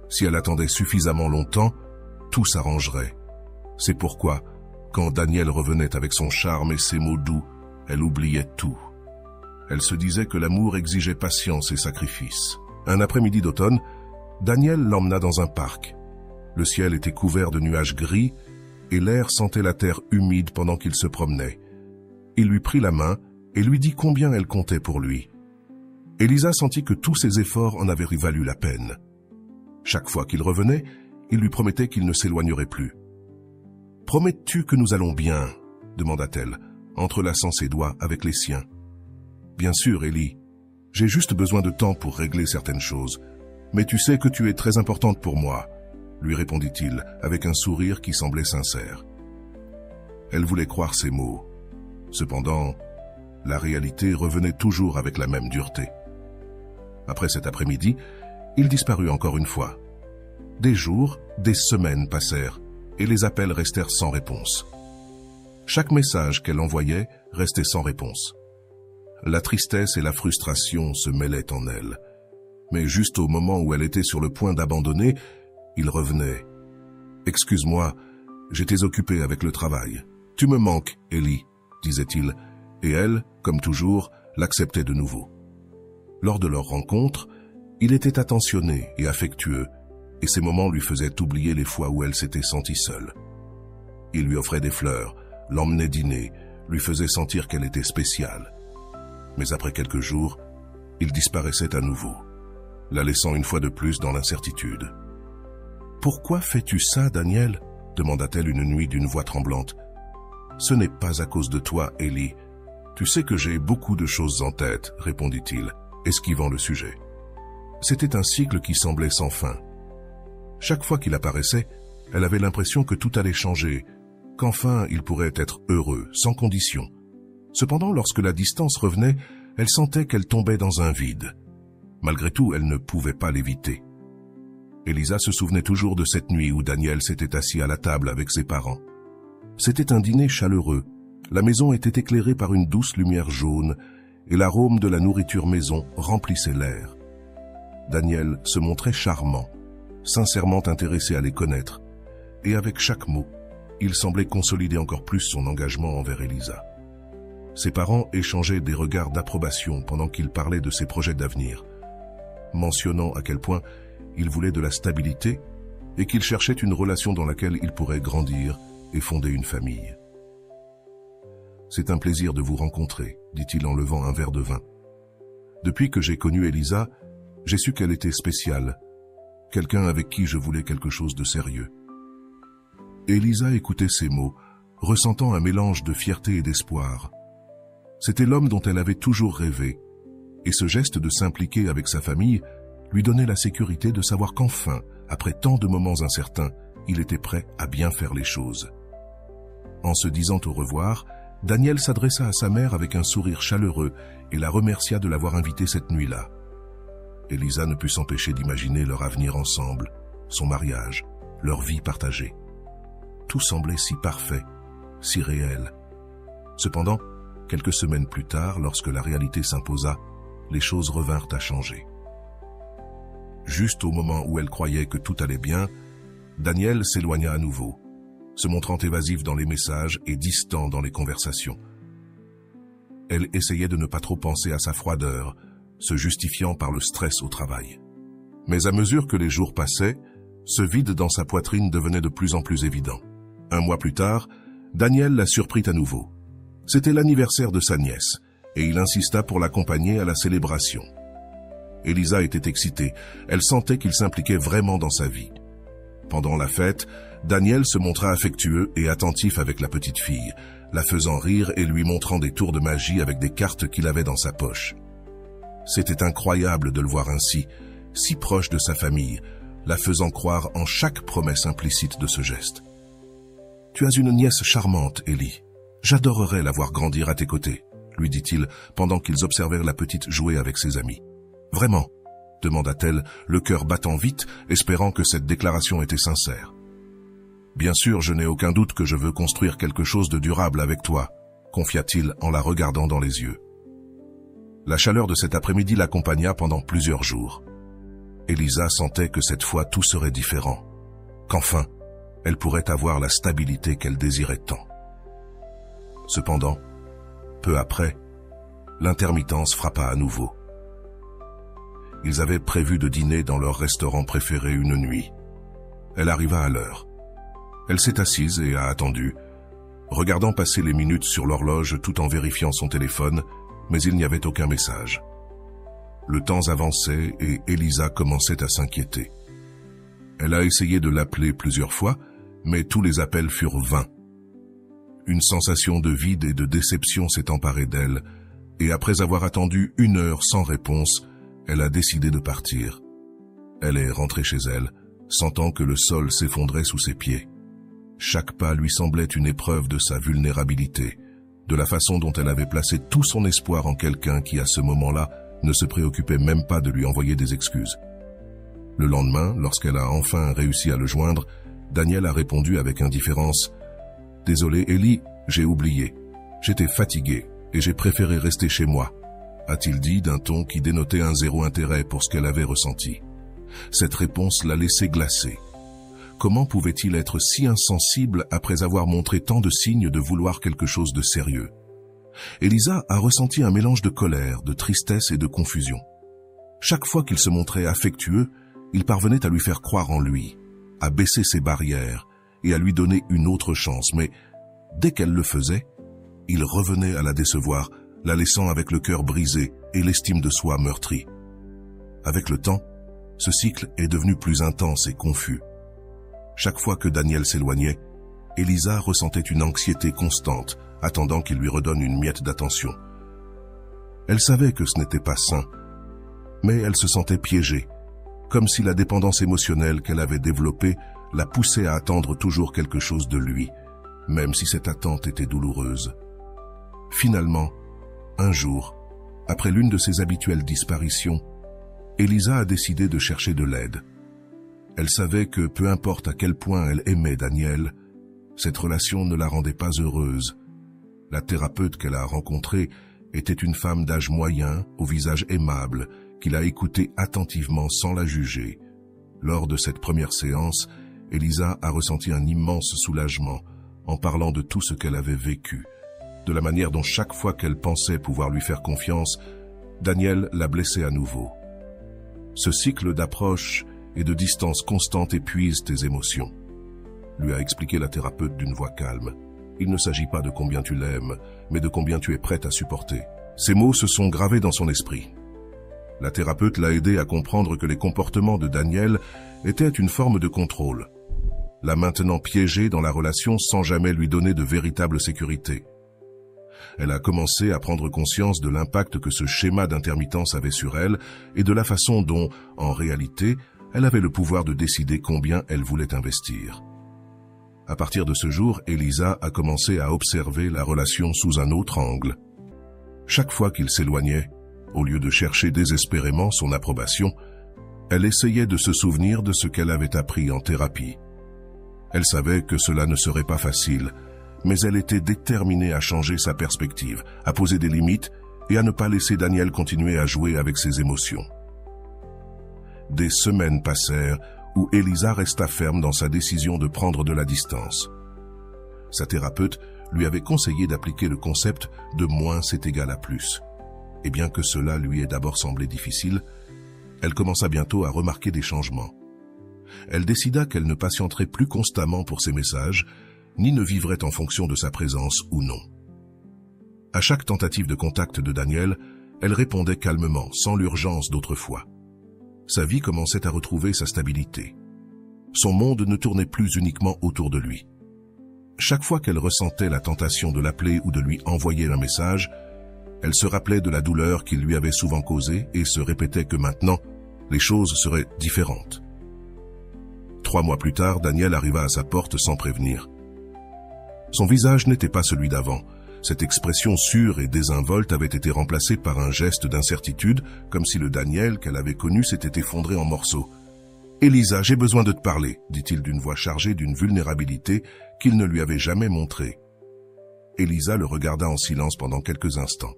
si elle attendait suffisamment longtemps, tout s'arrangerait. C'est pourquoi, Quand Daniel revenait avec son charme et ses mots doux, elle oubliait tout. Elle se disait que l'amour exigeait patience et sacrifice. Un après-midi d'automne, Daniel l'emmena dans un parc. Le ciel était couvert de nuages gris et l'air sentait la terre humide pendant qu'il se promenait. Il lui prit la main et lui dit combien elle comptait pour lui. Elisa sentit que tous ses efforts en avaient valu la peine. Chaque fois qu'il revenait, il lui promettait qu'il ne s'éloignerait plus. « Promets-tu que nous allons bien ?» demanda-t-elle, entrelaçant ses doigts avec les siens. « Bien sûr, Ellie. J'ai juste besoin de temps pour régler certaines choses. Mais tu sais que tu es très importante pour moi, » lui répondit-il avec un sourire qui semblait sincère. Elle voulait croire ses mots. Cependant, la réalité revenait toujours avec la même dureté. Après cet après-midi, il disparut encore une fois. Des jours, des semaines passèrent, et les appels restèrent sans réponse. Chaque message qu'elle envoyait restait sans réponse. La tristesse et la frustration se mêlaient en elle. Mais juste au moment où elle était sur le point d'abandonner, il revenait. « Excuse-moi, j'étais occupé avec le travail. Tu me manques, Ellie, » disait-il, et elle, comme toujours, l'acceptait de nouveau. Lors de leur rencontre, il était attentionné et affectueux, et ces moments lui faisaient oublier les fois où elle s'était sentie seule. Il lui offrait des fleurs, l'emmenait dîner, lui faisait sentir qu'elle était spéciale. Mais après quelques jours, il disparaissait à nouveau, la laissant une fois de plus dans l'incertitude. « Pourquoi fais-tu ça, Daniel ?» demanda-t-elle une nuit d'une voix tremblante. « Ce n'est pas à cause de toi, Ellie. Tu sais que j'ai beaucoup de choses en tête, » répondit-il, esquivant le sujet. C'était un cycle qui semblait sans fin. Chaque fois qu'il apparaissait, elle avait l'impression que tout allait changer, qu'enfin il pourrait être heureux, sans condition. Cependant, lorsque la distance revenait, elle sentait qu'elle tombait dans un vide. Malgré tout, elle ne pouvait pas l'éviter. Elisa se souvenait toujours de cette nuit où Daniel s'était assis à la table avec ses parents. C'était un dîner chaleureux. La maison était éclairée par une douce lumière jaune et l'arôme de la nourriture maison remplissait l'air. Daniel se montrait charmant, sincèrement intéressé à les connaître, et avec chaque mot, il semblait consolider encore plus son engagement envers Elisa. Ses parents échangeaient des regards d'approbation pendant qu'il parlait de ses projets d'avenir, mentionnant à quel point il voulait de la stabilité et qu'il cherchait une relation dans laquelle il pourrait grandir et fonder une famille. « C'est un plaisir de vous rencontrer, » dit-il en levant un verre de vin. « Depuis que j'ai connu Elisa, j'ai su qu'elle était spéciale, quelqu'un avec qui je voulais quelque chose de sérieux. » Elisa écoutait ces mots, ressentant un mélange de fierté et d'espoir. C'était l'homme dont elle avait toujours rêvé, et ce geste de s'impliquer avec sa famille lui donnait la sécurité de savoir qu'enfin, après tant de moments incertains, il était prêt à bien faire les choses. En se disant au revoir, Daniel s'adressa à sa mère avec un sourire chaleureux et la remercia de l'avoir invitée cette nuit-là. Elisa ne put s'empêcher d'imaginer leur avenir ensemble, son mariage, leur vie partagée. Tout semblait si parfait, si réel. Cependant, quelques semaines plus tard, lorsque la réalité s'imposa, les choses revinrent à changer. Juste au moment où elle croyait que tout allait bien, Daniel s'éloigna à nouveau, se montrant évasif dans les messages et distant dans les conversations. Elle essayait de ne pas trop penser à sa froideur, se justifiant par le stress au travail. Mais à mesure que les jours passaient, ce vide dans sa poitrine devenait de plus en plus évident. Un mois plus tard, Daniel la surprit à nouveau. C'était l'anniversaire de sa nièce, et il insista pour l'accompagner à la célébration. Elisa était excitée, elle sentait qu'il s'impliquait vraiment dans sa vie. Pendant la fête, Daniel se montra affectueux et attentif avec la petite fille, la faisant rire et lui montrant des tours de magie avec des cartes qu'il avait dans sa poche. C'était incroyable de le voir ainsi, si proche de sa famille, la faisant croire en chaque promesse implicite de ce geste. « Tu as une nièce charmante, Ellie. J'adorerais la voir grandir à tes côtés, » lui dit-il pendant qu'ils observèrent la petite jouer avec ses amis. « Vraiment ?» demanda-t-elle, le cœur battant vite, espérant que cette déclaration était sincère. « Bien sûr, je n'ai aucun doute que je veux construire quelque chose de durable avec toi, » confia-t-il en la regardant dans les yeux. La chaleur de cet après-midi l'accompagna pendant plusieurs jours. Elisa sentait que cette fois tout serait différent, qu'enfin, elle pourrait avoir la stabilité qu'elle désirait tant. Cependant, peu après, l'intermittence frappa à nouveau. Ils avaient prévu de dîner dans leur restaurant préféré une nuit. Elle arriva à l'heure. Elle s'est assise et a attendu, regardant passer les minutes sur l'horloge tout en vérifiant son téléphone, mais il n'y avait aucun message. Le temps avançait et Elisa commençait à s'inquiéter. Elle a essayé de l'appeler plusieurs fois, mais tous les appels furent vains. Une sensation de vide et de déception s'est emparée d'elle, et après avoir attendu 1 heure sans réponse, elle a décidé de partir. Elle est rentrée chez elle, sentant que le sol s'effondrait sous ses pieds. Chaque pas lui semblait une épreuve de sa vulnérabilité, de la façon dont elle avait placé tout son espoir en quelqu'un qui, à ce moment-là, ne se préoccupait même pas de lui envoyer des excuses. Le lendemain, lorsqu'elle a enfin réussi à le joindre, Daniel a répondu avec indifférence « Désolé Ellie, j'ai oublié. J'étais fatigué et j'ai préféré rester chez moi », a-t-il dit d'un ton qui dénotait un zéro intérêt pour ce qu'elle avait ressenti. Cette réponse l'a laissé glacée. Comment pouvait-il être si insensible après avoir montré tant de signes de vouloir quelque chose de sérieux? Elisa a ressenti un mélange de colère, de tristesse et de confusion. Chaque fois qu'il se montrait affectueux, il parvenait à lui faire croire en lui, à baisser ses barrières et à lui donner une autre chance. Mais dès qu'elle le faisait, il revenait à la décevoir, la laissant avec le cœur brisé et l'estime de soi meurtrie. Avec le temps, ce cycle est devenu plus intense et confus. Chaque fois que Daniel s'éloignait, Elisa ressentait une anxiété constante, attendant qu'il lui redonne une miette d'attention. Elle savait que ce n'était pas sain, mais elle se sentait piégée, comme si la dépendance émotionnelle qu'elle avait développée la poussait à attendre toujours quelque chose de lui, même si cette attente était douloureuse. Finalement, un jour, après l'une de ses habituelles disparitions, Elisa a décidé de chercher de l'aide. Elle savait que peu importe à quel point elle aimait Daniel, cette relation ne la rendait pas heureuse. La thérapeute qu'elle a rencontrée était une femme d'âge moyen, au visage aimable, qui l'a écoutée attentivement sans la juger. Lors de cette première séance, Elisa a ressenti un immense soulagement en parlant de tout ce qu'elle avait vécu, de la manière dont chaque fois qu'elle pensait pouvoir lui faire confiance, Daniel la blessait à nouveau. Ce cycle d'approche et de distance constante épuise tes émotions, lui a expliqué la thérapeute d'une voix calme. Il ne s'agit pas de combien tu l'aimes, mais de combien tu es prête à supporter. Ces mots se sont gravés dans son esprit. La thérapeute l'a aidé à comprendre que les comportements de Daniel étaient une forme de contrôle, la maintenant piégée dans la relation sans jamais lui donner de véritable sécurité. Elle a commencé à prendre conscience de l'impact que ce schéma d'intermittence avait sur elle et de la façon dont, en réalité, elle avait le pouvoir de décider combien elle voulait investir. À partir de ce jour, Elisa a commencé à observer la relation sous un autre angle. Chaque fois qu'il s'éloignait, au lieu de chercher désespérément son approbation, elle essayait de se souvenir de ce qu'elle avait appris en thérapie. Elle savait que cela ne serait pas facile, mais elle était déterminée à changer sa perspective, à poser des limites et à ne pas laisser Daniel continuer à jouer avec ses émotions. Des semaines passèrent où Elisa resta ferme dans sa décision de prendre de la distance. Sa thérapeute lui avait conseillé d'appliquer le concept de moins c'est égal à plus. Et bien que cela lui ait d'abord semblé difficile, elle commença bientôt à remarquer des changements. Elle décida qu'elle ne patienterait plus constamment pour ses messages, ni ne vivrait en fonction de sa présence ou non. À chaque tentative de contact de Daniel, elle répondait calmement, sans l'urgence d'autrefois. Sa vie commençait à retrouver sa stabilité. Son monde ne tournait plus uniquement autour de lui. Chaque fois qu'elle ressentait la tentation de l'appeler ou de lui envoyer un message, elle se rappelait de la douleur qu'il lui avait souvent causée et se répétait que maintenant, les choses seraient différentes. 3 mois plus tard, Daniel arriva à sa porte sans prévenir. Son visage n'était pas celui d'avant. Cette expression sûre et désinvolte avait été remplacée par un geste d'incertitude, comme si le Daniel qu'elle avait connu s'était effondré en morceaux. « Elisa, j'ai besoin de te parler », dit-il d'une voix chargée d'une vulnérabilité qu'il ne lui avait jamais montrée. Elisa le regarda en silence pendant quelques instants.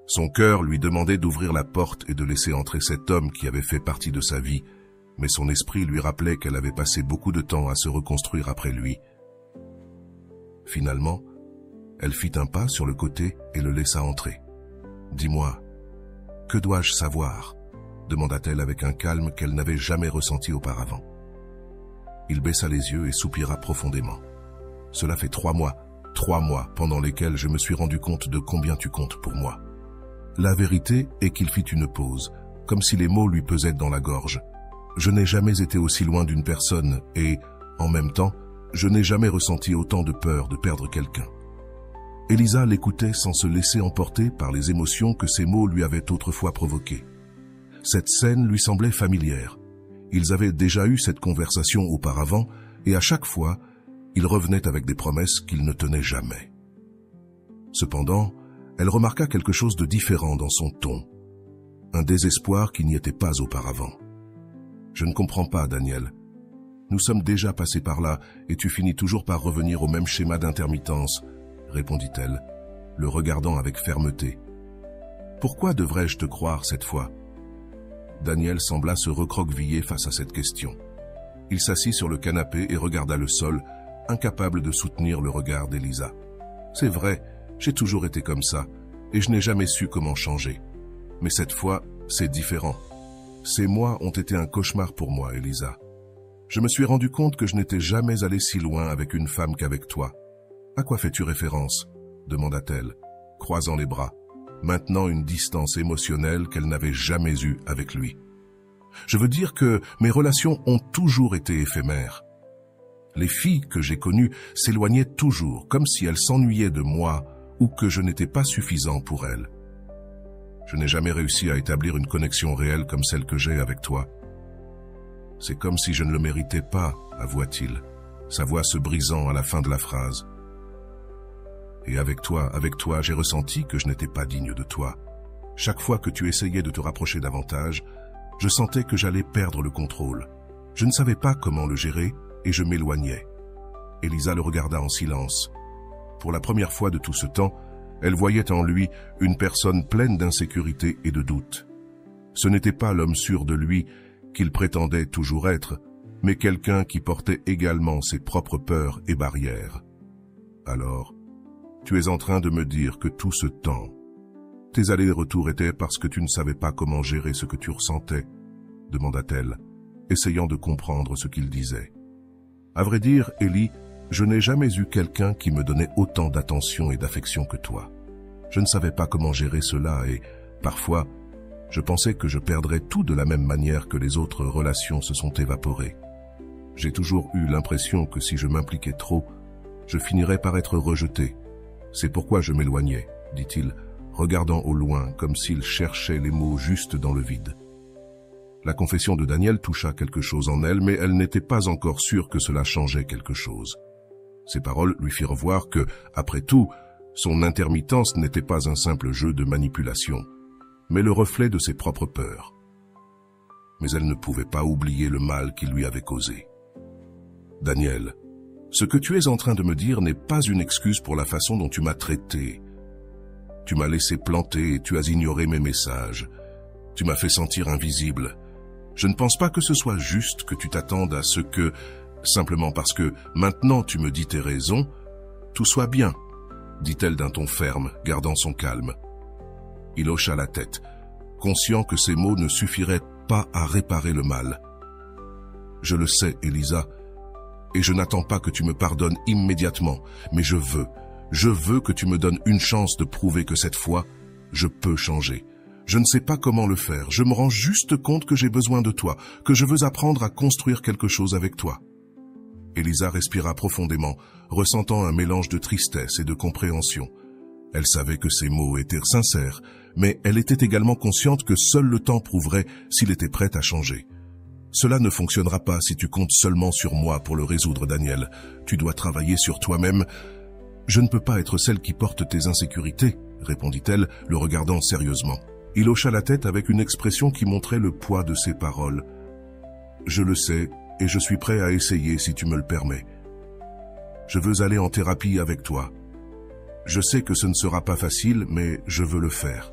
Son cœur lui demandait d'ouvrir la porte et de laisser entrer cet homme qui avait fait partie de sa vie, mais son esprit lui rappelait qu'elle avait passé beaucoup de temps à se reconstruire après lui. Finalement, Elle fit un pas sur le côté et le laissa entrer. « Dis-moi, que dois-je savoir ?» demanda-t-elle avec un calme qu'elle n'avait jamais ressenti auparavant. Il baissa les yeux et soupira profondément. « Cela fait 3 mois pendant lesquels je me suis rendu compte de combien tu comptes pour moi. » La vérité est qu'il fit une pause, comme si les mots lui pesaient dans la gorge. Je n'ai jamais été aussi loin d'une personne et, en même temps, je n'ai jamais ressenti autant de peur de perdre quelqu'un. Elisa l'écoutait sans se laisser emporter par les émotions que ces mots lui avaient autrefois provoquées. Cette scène lui semblait familière. Ils avaient déjà eu cette conversation auparavant et à chaque fois, il revenait avec des promesses qu'il ne tenait jamais. Cependant, elle remarqua quelque chose de différent dans son ton, un désespoir qui n'y était pas auparavant. « Je ne comprends pas, Daniel. Nous sommes déjà passés par là et tu finis toujours par revenir au même schéma d'intermittence, » répondit-elle, le regardant avec fermeté. « Pourquoi devrais-je te croire cette fois ?» Daniel sembla se recroqueviller face à cette question. Il s'assit sur le canapé et regarda le sol, incapable de soutenir le regard d'Elisa. « C'est vrai, j'ai toujours été comme ça, et je n'ai jamais su comment changer. Mais cette fois, c'est différent. Ces mois ont été un cauchemar pour moi, Elisa. Je me suis rendu compte que je n'étais jamais allé si loin avec une femme qu'avec toi. À quoi fais-tu référence ?» demanda-t-elle, croisant les bras, maintenant une distance émotionnelle qu'elle n'avait jamais eue avec lui. « Je veux dire que mes relations ont toujours été éphémères. Les filles que j'ai connues s'éloignaient toujours, comme si elles s'ennuyaient de moi ou que je n'étais pas suffisant pour elles. Je n'ai jamais réussi à établir une connexion réelle comme celle que j'ai avec toi. C'est comme si je ne le méritais pas, avoua-t-il, sa voix se brisant à la fin de la phrase. Et avec toi, j'ai ressenti que je n'étais pas digne de toi. Chaque fois que tu essayais de te rapprocher davantage, je sentais que j'allais perdre le contrôle. Je ne savais pas comment le gérer et je m'éloignais. » Elisa le regarda en silence. Pour la première fois de tout ce temps, elle voyait en lui une personne pleine d'insécurité et de doute. Ce n'était pas l'homme sûr de lui qu'il prétendait toujours être, mais quelqu'un qui portait également ses propres peurs et barrières. « Alors, tu es en train de me dire que tout ce temps, tes allers-retours étaient parce que tu ne savais pas comment gérer ce que tu ressentais ?» demanda-t-elle, essayant de comprendre ce qu'il disait. « À vrai dire, Ellie, je n'ai jamais eu quelqu'un qui me donnait autant d'attention et d'affection que toi. Je ne savais pas comment gérer cela et, parfois, je pensais que je perdrais tout de la même manière que les autres relations se sont évaporées. J'ai toujours eu l'impression que si je m'impliquais trop, je finirais par être rejeté. C'est pourquoi je m'éloignais, dit-il, regardant au loin comme s'il cherchait les mots justes dans le vide. La confession de Daniel toucha quelque chose en elle, mais elle n'était pas encore sûre que cela changeait quelque chose. Ces paroles lui firent voir que, après tout, son intermittence n'était pas un simple jeu de manipulation, mais le reflet de ses propres peurs. Mais elle ne pouvait pas oublier le mal qu'il lui avait causé. « Daniel, ce que tu es en train de me dire n'est pas une excuse pour la façon dont tu m'as traité. Tu m'as laissé planter et tu as ignoré mes messages. Tu m'as fait sentir invisible. Je ne pense pas que ce soit juste que tu t'attendes à ce que, simplement parce que maintenant tu me dis tes raisons, tout soit bien, » dit-elle d'un ton ferme, gardant son calme. Il hocha la tête, conscient que ces mots ne suffiraient pas à réparer le mal. « Je le sais, Elisa, et je n'attends pas que tu me pardonnes immédiatement, mais je veux que tu me donnes une chance de prouver que cette fois, je peux changer. Je ne sais pas comment le faire, je me rends juste compte que j'ai besoin de toi, que je veux apprendre à construire quelque chose avec toi. » Elisa respira profondément, ressentant un mélange de tristesse et de compréhension. Elle savait que ses mots étaient sincères, mais elle était également consciente que seul le temps prouverait s'il était prêt à changer. « Cela ne fonctionnera pas si tu comptes seulement sur moi pour le résoudre, Daniel. Tu dois travailler sur toi-même. »« Je ne peux pas être celle qui porte tes insécurités, » répondit-elle, le regardant sérieusement. Il hocha la tête avec une expression qui montrait le poids de ses paroles. « Je le sais, et je suis prêt à essayer si tu me le permets. Je veux aller en thérapie avec toi. Je sais que ce ne sera pas facile, mais je veux le faire.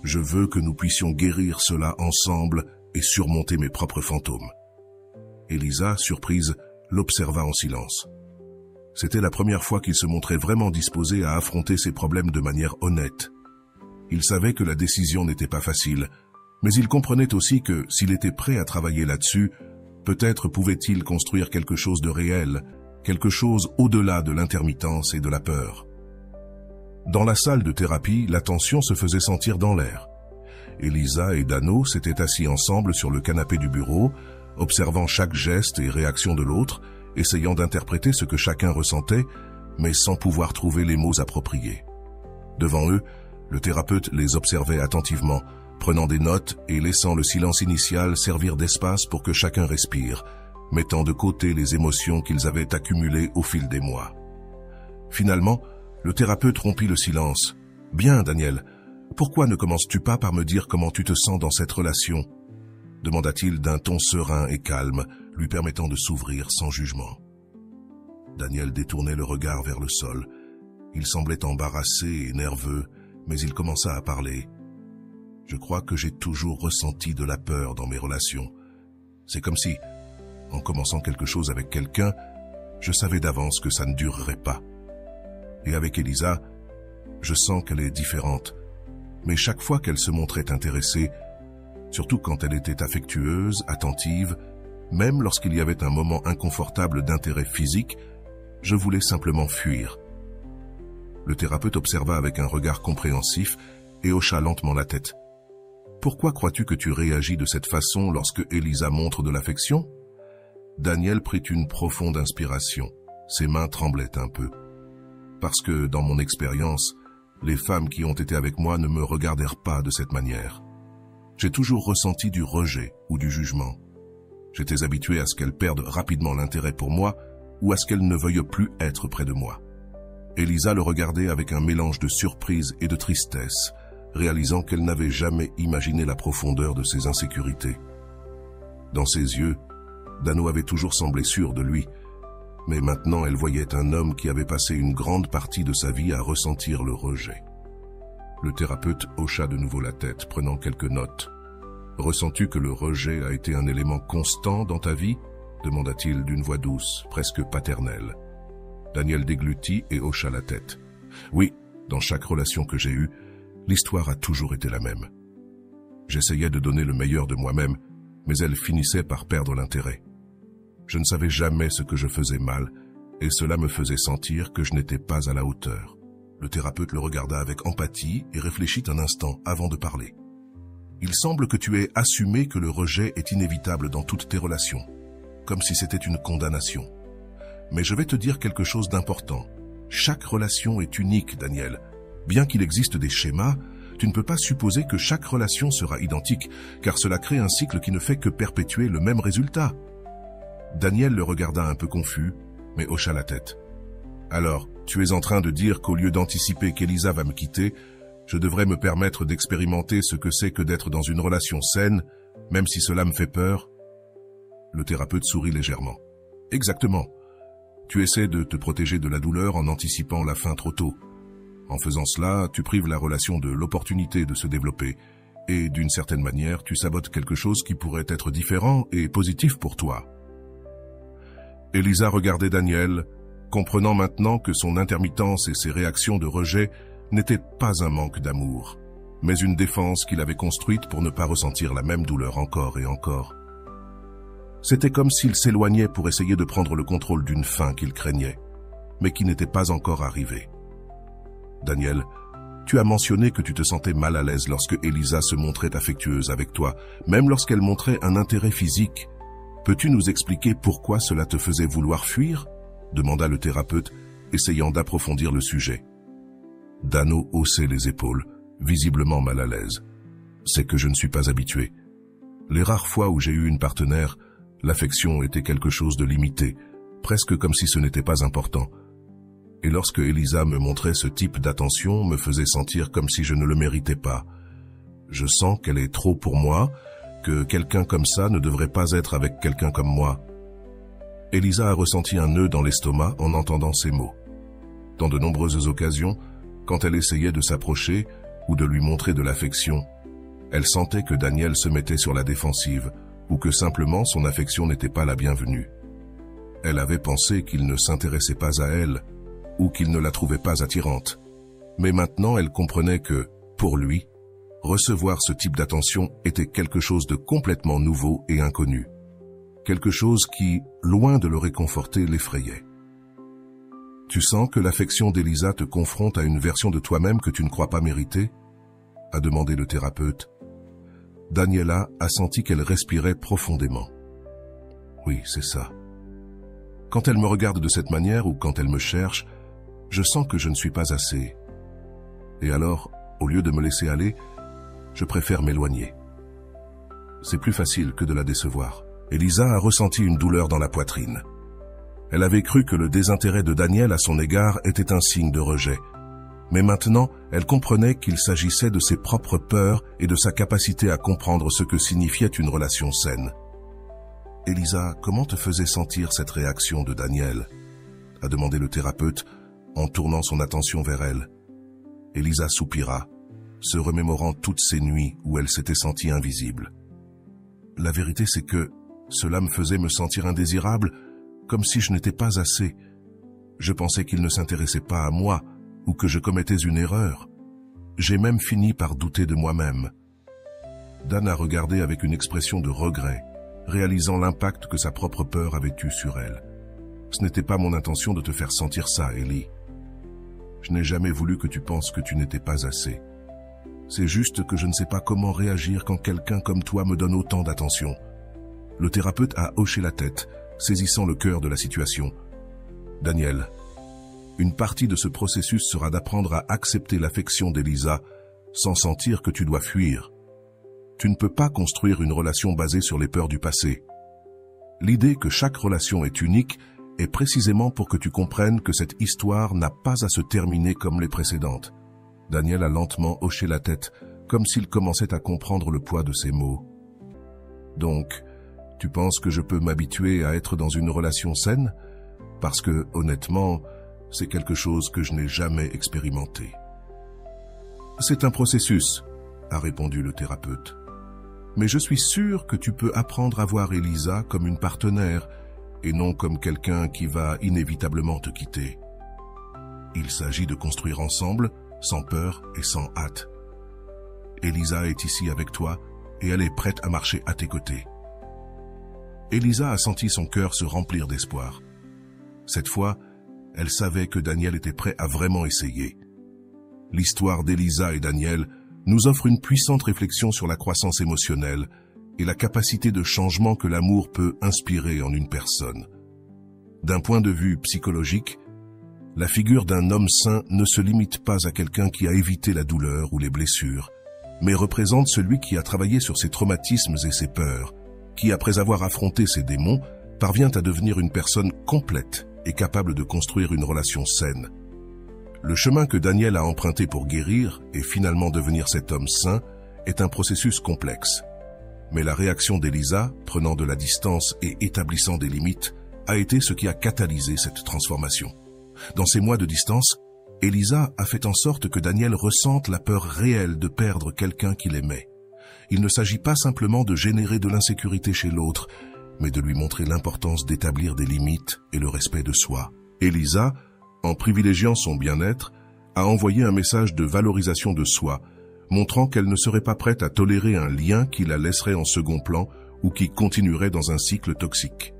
Je veux que nous puissions guérir cela ensemble et surmonter mes propres fantômes. » Elisa, surprise, l'observa en silence. « C'était la première fois qu'il se montrait vraiment disposé à affronter ses problèmes de manière honnête. Il savait que la décision n'était pas facile, mais il comprenait aussi que, s'il était prêt à travailler là-dessus, peut-être pouvait-il construire quelque chose de réel, quelque chose au-delà de l'intermittence et de la peur. Dans la salle de thérapie, la tension se faisait sentir dans l'air. Elisa et Dano s'étaient assis ensemble sur le canapé du bureau, observant chaque geste et réaction de l'autre, essayant d'interpréter ce que chacun ressentait, mais sans pouvoir trouver les mots appropriés. Devant eux, le thérapeute les observait attentivement, prenant des notes et laissant le silence initial servir d'espace pour que chacun respire, mettant de côté les émotions qu'ils avaient accumulées au fil des mois. Finalement, le thérapeute rompit le silence. « Bien, Daniel, pourquoi ne commences-tu pas par me dire comment tu te sens dans cette relation ?» demanda-t-il d'un ton serein et calme, lui permettant de s'ouvrir sans jugement. Daniel détournait le regard vers le sol. Il semblait embarrassé et nerveux, mais il commença à parler. « Je crois que j'ai toujours ressenti de la peur dans mes relations. C'est comme si, en commençant quelque chose avec quelqu'un, je savais d'avance que ça ne durerait pas. Et avec Elisa, je sens qu'elle est différente. Mais chaque fois qu'elle se montrait intéressée, surtout quand elle était affectueuse, attentive, même lorsqu'il y avait un moment inconfortable d'intérêt physique, je voulais simplement fuir. » Le thérapeute observa avec un regard compréhensif et hocha lentement la tête. « Pourquoi crois-tu que tu réagis de cette façon lorsque Elisa montre de l'affection ?» Daniel prit une profonde inspiration. Ses mains tremblaient un peu. « Parce que, dans mon expérience, les femmes qui ont été avec moi ne me regardèrent pas de cette manière. J'ai toujours ressenti du rejet ou du jugement. J'étais habitué à ce qu'elles perdent rapidement l'intérêt pour moi ou à ce qu'elles ne veuillent plus être près de moi. » Elisa le regardait avec un mélange de surprise et de tristesse, réalisant qu'elle n'avait jamais imaginé la profondeur de ses insécurités. Dans ses yeux, Dano avait toujours semblé sûr de lui, mais maintenant elle voyait un homme qui avait passé une grande partie de sa vie à ressentir le rejet. Le thérapeute hocha de nouveau la tête, prenant quelques notes. « Ressens-tu que le rejet a été un élément constant dans ta vie ?» demanda-t-il d'une voix douce, presque paternelle. Daniel déglutit et hocha la tête. « Oui, dans chaque relation que j'ai eue, l'histoire a toujours été la même. J'essayais de donner le meilleur de moi-même, mais elle finissait par perdre l'intérêt. Je ne savais jamais ce que je faisais mal, et cela me faisait sentir que je n'étais pas à la hauteur. » Le thérapeute le regarda avec empathie et réfléchit un instant avant de parler. « Il semble que tu aies assumé que le rejet est inévitable dans toutes tes relations, comme si c'était une condamnation. Mais je vais te dire quelque chose d'important. Chaque relation est unique, Daniel. Bien qu'il existe des schémas, tu ne peux pas supposer que chaque relation sera identique, car cela crée un cycle qui ne fait que perpétuer le même résultat. » Daniel le regarda un peu confus, mais hocha la tête. « Alors, tu es en train de dire qu'au lieu d'anticiper qu'Elisa va me quitter, je devrais me permettre d'expérimenter ce que c'est que d'être dans une relation saine, même si cela me fait peur ?» Le thérapeute sourit légèrement. « Exactement. Tu essaies de te protéger de la douleur en anticipant la fin trop tôt. En faisant cela, tu prives la relation de l'opportunité de se développer, et d'une certaine manière, tu sabotes quelque chose qui pourrait être différent et positif pour toi. » Elisa regardait Daniel, comprenant maintenant que son intermittence et ses réactions de rejet n'étaient pas un manque d'amour, mais une défense qu'il avait construite pour ne pas ressentir la même douleur encore et encore. C'était comme s'il s'éloignait pour essayer de prendre le contrôle d'une fin qu'il craignait, mais qui n'était pas encore arrivée. « Daniel, tu as mentionné que tu te sentais mal à l'aise lorsque Elisa se montrait affectueuse avec toi, même lorsqu'elle montrait un intérêt physique. Peux-tu nous expliquer pourquoi cela te faisait vouloir fuir ?» demanda le thérapeute, essayant d'approfondir le sujet. Dano haussait les épaules, visiblement mal à l'aise. « C'est que je ne suis pas habitué. Les rares fois où j'ai eu une partenaire, l'affection était quelque chose de limité, presque comme si ce n'était pas important. Et lorsque Elisa me montrait ce type d'attention, me faisait sentir comme si je ne le méritais pas. Je sens qu'elle est trop pour moi, que quelqu'un comme ça ne devrait pas être avec quelqu'un comme moi. » Elisa a ressenti un nœud dans l'estomac en entendant ces mots. Dans de nombreuses occasions, quand elle essayait de s'approcher ou de lui montrer de l'affection, elle sentait que Daniel se mettait sur la défensive ou que simplement son affection n'était pas la bienvenue. Elle avait pensé qu'il ne s'intéressait pas à elle, ou qu'il ne la trouvait pas attirante. Mais maintenant, elle comprenait que, pour lui, recevoir ce type d'attention était quelque chose de complètement nouveau et inconnu. Quelque chose qui, loin de le réconforter, l'effrayait. « Tu sens que l'affection d'Elisa te confronte à une version de toi-même que tu ne crois pas mériter ?» a demandé le thérapeute. Daniela a senti qu'elle respirait profondément. « Oui, c'est ça. Quand elle me regarde de cette manière ou quand elle me cherche, je sens que je ne suis pas assez. Et alors, au lieu de me laisser aller, je préfère m'éloigner. C'est plus facile que de la décevoir. » Elisa a ressenti une douleur dans la poitrine. Elle avait cru que le désintérêt de Daniel à son égard était un signe de rejet. Mais maintenant, elle comprenait qu'il s'agissait de ses propres peurs et de sa capacité à comprendre ce que signifiait une relation saine. « Elisa, comment te faisait sentir cette réaction de Daniel ?» a demandé le thérapeute en tournant son attention vers elle. Elisa soupira, se remémorant toutes ces nuits où elle s'était sentie invisible. « La vérité, c'est que cela me faisait me sentir indésirable, comme si je n'étais pas assez. Je pensais qu'il ne s'intéressait pas à moi ou que je commettais une erreur. J'ai même fini par douter de moi-même. » Dan a regardé avec une expression de regret, réalisant l'impact que sa propre peur avait eu sur elle. « Ce n'était pas mon intention de te faire sentir ça, Ellie. Je n'ai jamais voulu que tu penses que tu n'étais pas assez. C'est juste que je ne sais pas comment réagir quand quelqu'un comme toi me donne autant d'attention. » Le thérapeute a hoché la tête, saisissant le cœur de la situation. « Daniel, une partie de ce processus sera d'apprendre à accepter l'affection d'Elisa sans sentir que tu dois fuir. Tu ne peux pas construire une relation basée sur les peurs du passé. L'idée que chaque relation est unique est précisément pour que tu comprennes que cette histoire n'a pas à se terminer comme les précédentes. » Daniel a lentement hoché la tête, comme s'il commençait à comprendre le poids de ses mots. « Donc, tu penses que je peux m'habituer à être dans une relation saine? Parce que, honnêtement, c'est quelque chose que je n'ai jamais expérimenté. »« C'est un processus, » a répondu le thérapeute. « Mais je suis sûr que tu peux apprendre à voir Elisa comme une partenaire et non comme quelqu'un qui va inévitablement te quitter. Il s'agit de construire ensemble, sans peur et sans hâte. Elisa est ici avec toi et elle est prête à marcher à tes côtés. » Elisa a senti son cœur se remplir d'espoir. Cette fois, elle savait que Daniel était prêt à vraiment essayer. L'histoire d'Elisa et Daniel nous offre une puissante réflexion sur la croissance émotionnelle et la capacité de changement que l'amour peut inspirer en une personne. D'un point de vue psychologique, la figure d'un homme sain ne se limite pas à quelqu'un qui a évité la douleur ou les blessures, mais représente celui qui a travaillé sur ses traumatismes et ses peurs, qui, après avoir affronté ses démons, parvient à devenir une personne complète et capable de construire une relation saine. Le chemin que Daniel a emprunté pour guérir et finalement devenir cet homme sain est un processus complexe. Mais la réaction d'Elisa, prenant de la distance et établissant des limites, a été ce qui a catalysé cette transformation. Dans ces mois de distance, Elisa a fait en sorte que Daniel ressente la peur réelle de perdre quelqu'un qu'il aimait. Il ne s'agit pas simplement de générer de l'insécurité chez l'autre, mais de lui montrer l'importance d'établir des limites et le respect de soi. Elisa, en privilégiant son bien-être, a envoyé un message de valorisation de soi, montrant qu'elle ne serait pas prête à tolérer un lien qui la laisserait en second plan ou qui continuerait dans un cycle toxique.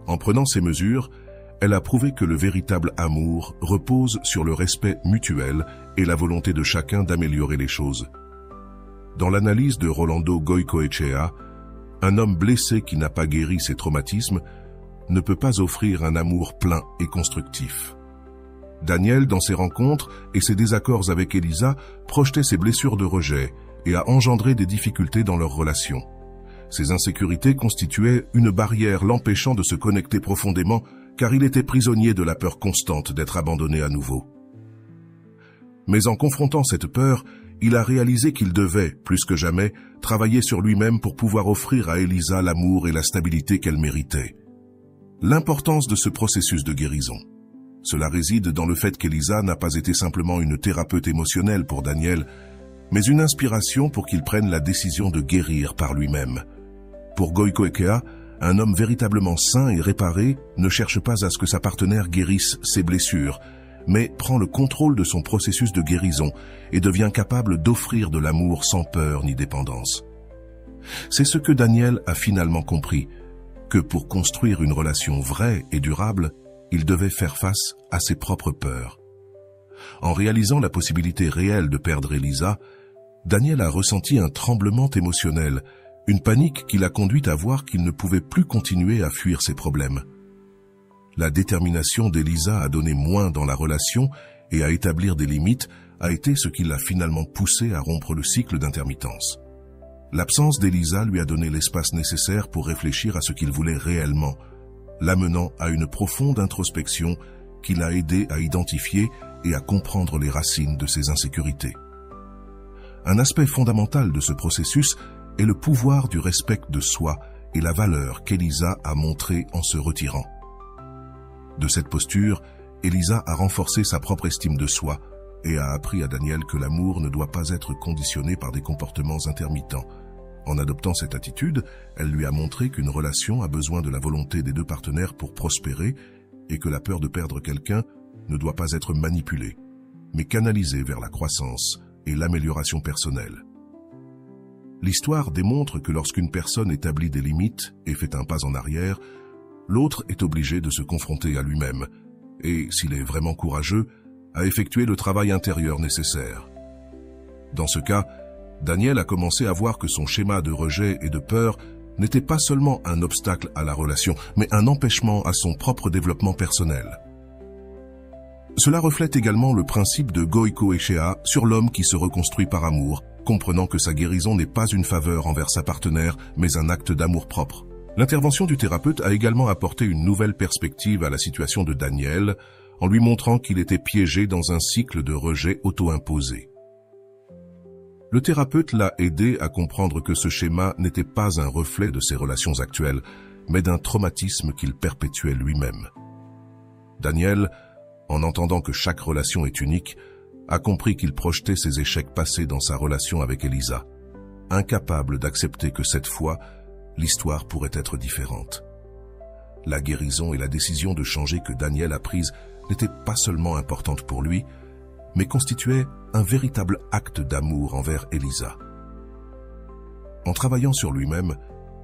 En prenant ces mesures, elle a prouvé que le véritable amour repose sur le respect mutuel et la volonté de chacun d'améliorer les choses. Dans l'analyse de Rolando Goicoechea, un homme blessé qui n'a pas guéri ses traumatismes ne peut pas offrir un amour plein et constructif. Daniel, dans ses rencontres et ses désaccords avec Elisa, projetait ses blessures de rejet et a engendré des difficultés dans leur relation. Ces insécurités constituaient une barrière l'empêchant de se connecter profondément car il était prisonnier de la peur constante d'être abandonné à nouveau. Mais en confrontant cette peur, il a réalisé qu'il devait, plus que jamais, travailler sur lui-même pour pouvoir offrir à Elisa l'amour et la stabilité qu'elle méritait. L'importance de ce processus de guérison. Cela réside dans le fait qu'Elisa n'a pas été simplement une thérapeute émotionnelle pour Daniel, mais une inspiration pour qu'il prenne la décision de guérir par lui-même. Pour Goicoechea, Un homme véritablement sain et réparé ne cherche pas à ce que sa partenaire guérisse ses blessures, mais prend le contrôle de son processus de guérison et devient capable d'offrir de l'amour sans peur ni dépendance. C'est ce que Daniel a finalement compris, que pour construire une relation vraie et durable, il devait faire face à ses propres peurs. En réalisant la possibilité réelle de perdre Elisa, Daniel a ressenti un tremblement émotionnel, une panique qui l'a conduit à voir qu'il ne pouvait plus continuer à fuir ses problèmes. La détermination d'Elisa à donner moins dans la relation et à établir des limites a été ce qui l'a finalement poussé à rompre le cycle d'intermittence. L'absence d'Elisa lui a donné l'espace nécessaire pour réfléchir à ce qu'il voulait réellement, l'amenant à une profonde introspection qui l'a aidé à identifier et à comprendre les racines de ses insécurités. Un aspect fondamental de ce processus est le pouvoir du respect de soi et la valeur qu'Elisa a montrée en se retirant. De cette posture, Elisa a renforcé sa propre estime de soi et a appris à Daniel que l'amour ne doit pas être conditionné par des comportements intermittents. En adoptant cette attitude, elle lui a montré qu'une relation a besoin de la volonté des deux partenaires pour prospérer et que la peur de perdre quelqu'un ne doit pas être manipulée, mais canalisée vers la croissance et l'amélioration personnelle. L'histoire démontre que lorsqu'une personne établit des limites et fait un pas en arrière, l'autre est obligé de se confronter à lui-même et, s'il est vraiment courageux, à effectuer le travail intérieur nécessaire. Dans ce cas, Daniel a commencé à voir que son schéma de rejet et de peur n'était pas seulement un obstacle à la relation, mais un empêchement à son propre développement personnel. Cela reflète également le principe de Goïko-Echea sur l'homme qui se reconstruit par amour, comprenant que sa guérison n'est pas une faveur envers sa partenaire, mais un acte d'amour-propre. L'intervention du thérapeute a également apporté une nouvelle perspective à la situation de Daniel, en lui montrant qu'il était piégé dans un cycle de rejet auto-imposé. Le thérapeute l'a aidé à comprendre que ce schéma n'était pas un reflet de ses relations actuelles, mais d'un traumatisme qu'il perpétuait lui-même. Daniel, en entendant que chaque relation est unique, a compris qu'il projetait ses échecs passés dans sa relation avec Elisa, incapable d'accepter que cette fois, l'histoire pourrait être différente. La guérison et la décision de changer que Daniel a prise n'étaient pas seulement importantes pour lui, mais constituaient un véritable acte d'amour envers Elisa. En travaillant sur lui-même,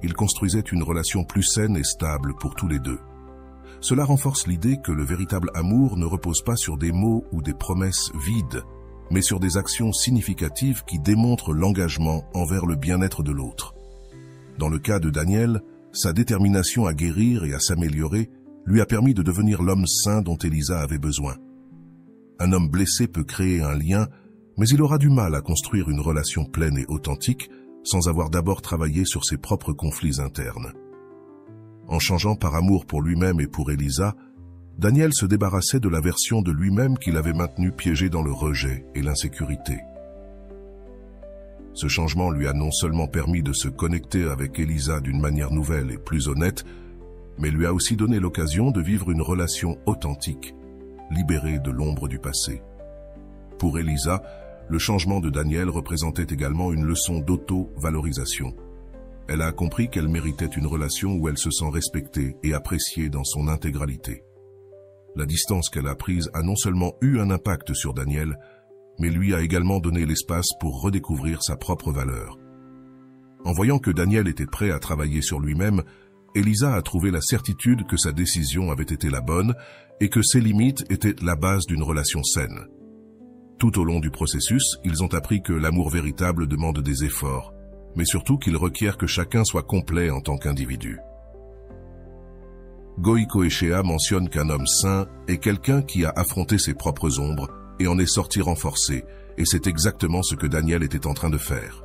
il construisait une relation plus saine et stable pour tous les deux. Cela renforce l'idée que le véritable amour ne repose pas sur des mots ou des promesses vides, mais sur des actions significatives qui démontrent l'engagement envers le bien-être de l'autre. Dans le cas de Daniel, sa détermination à guérir et à s'améliorer lui a permis de devenir l'homme sain dont Elisa avait besoin. Un homme blessé peut créer un lien, mais il aura du mal à construire une relation pleine et authentique sans avoir d'abord travaillé sur ses propres conflits internes. En changeant par amour pour lui-même et pour Elisa, Daniel se débarrassait de la version de lui-même qu'il avait maintenue piégée dans le rejet et l'insécurité. Ce changement lui a non seulement permis de se connecter avec Elisa d'une manière nouvelle et plus honnête, mais lui a aussi donné l'occasion de vivre une relation authentique, libérée de l'ombre du passé. Pour Elisa, le changement de Daniel représentait également une leçon d'auto-valorisation. Elle a compris qu'elle méritait une relation où elle se sent respectée et appréciée dans son intégralité. La distance qu'elle a prise a non seulement eu un impact sur Daniel, mais lui a également donné l'espace pour redécouvrir sa propre valeur. En voyant que Daniel était prêt à travailler sur lui-même, Elisa a trouvé la certitude que sa décision avait été la bonne et que ses limites étaient la base d'une relation saine. Tout au long du processus, ils ont appris que l'amour véritable demande des efforts, mais surtout qu'il requiert que chacun soit complet en tant qu'individu. Goïko-Echea mentionne qu'un homme sain est quelqu'un qui a affronté ses propres ombres et en est sorti renforcé, et c'est exactement ce que Daniel était en train de faire.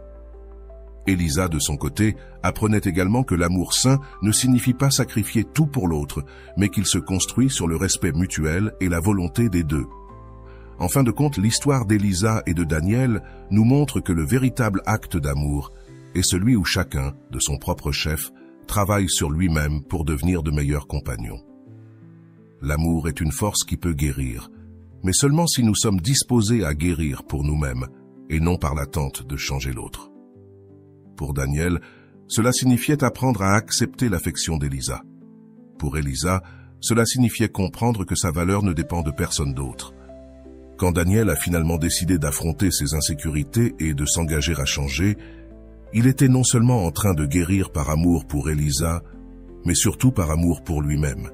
Elisa, de son côté, apprenait également que l'amour sain ne signifie pas sacrifier tout pour l'autre, mais qu'il se construit sur le respect mutuel et la volonté des deux. En fin de compte, l'histoire d'Elisa et de Daniel nous montre que le véritable acte d'amour est celui où chacun, de son propre chef, travaille sur lui-même pour devenir de meilleurs compagnons. L'amour est une force qui peut guérir, mais seulement si nous sommes disposés à guérir pour nous-mêmes et non par l'attente de changer l'autre. Pour Daniel, Cela signifiait apprendre à accepter l'affection d'Elisa. Pour Elisa, cela signifiait comprendre que sa valeur ne dépend de personne d'autre. Quand Daniel a finalement décidé d'affronter ses insécurités et de s'engager à changer, il était non seulement en train de guérir par amour pour Elisa, mais surtout par amour pour lui-même.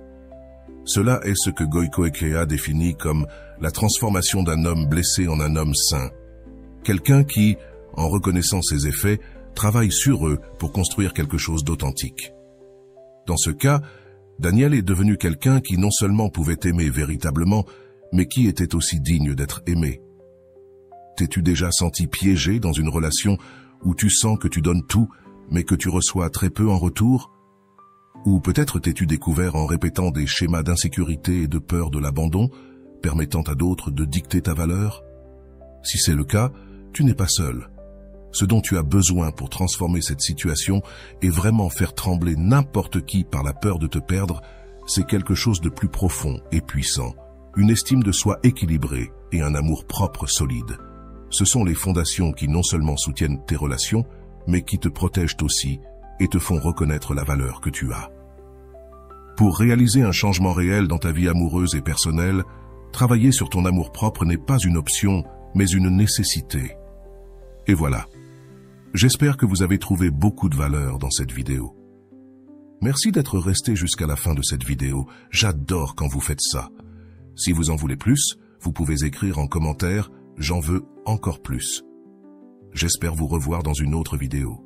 Cela est ce que Goiko Ekea définit comme la transformation d'un homme blessé en un homme sain. Quelqu'un qui, en reconnaissant ses effets, travaille sur eux pour construire quelque chose d'authentique. Dans ce cas, Daniel est devenu quelqu'un qui non seulement pouvait aimer véritablement, mais qui était aussi digne d'être aimé. T'es-tu déjà senti piégé dans une relation où tu sens que tu donnes tout, mais que tu reçois très peu en retour? Ou peut-être t'es-tu découvert en répétant des schémas d'insécurité et de peur de l'abandon, permettant à d'autres de dicter ta valeur? Si c'est le cas, tu n'es pas seul. Ce dont tu as besoin pour transformer cette situation et vraiment faire trembler n'importe qui par la peur de te perdre, c'est quelque chose de plus profond et puissant, une estime de soi équilibrée et un amour propre solide. Ce sont les fondations qui non seulement soutiennent tes relations, mais qui te protègent aussi et te font reconnaître la valeur que tu as. Pour réaliser un changement réel dans ta vie amoureuse et personnelle, travailler sur ton amour-propre n'est pas une option, mais une nécessité. Et voilà. J'espère que vous avez trouvé beaucoup de valeur dans cette vidéo. Merci d'être resté jusqu'à la fin de cette vidéo. J'adore quand vous faites ça. Si vous en voulez plus, vous pouvez écrire en commentaire « J'en veux encore plus ». J'espère vous revoir dans une autre vidéo.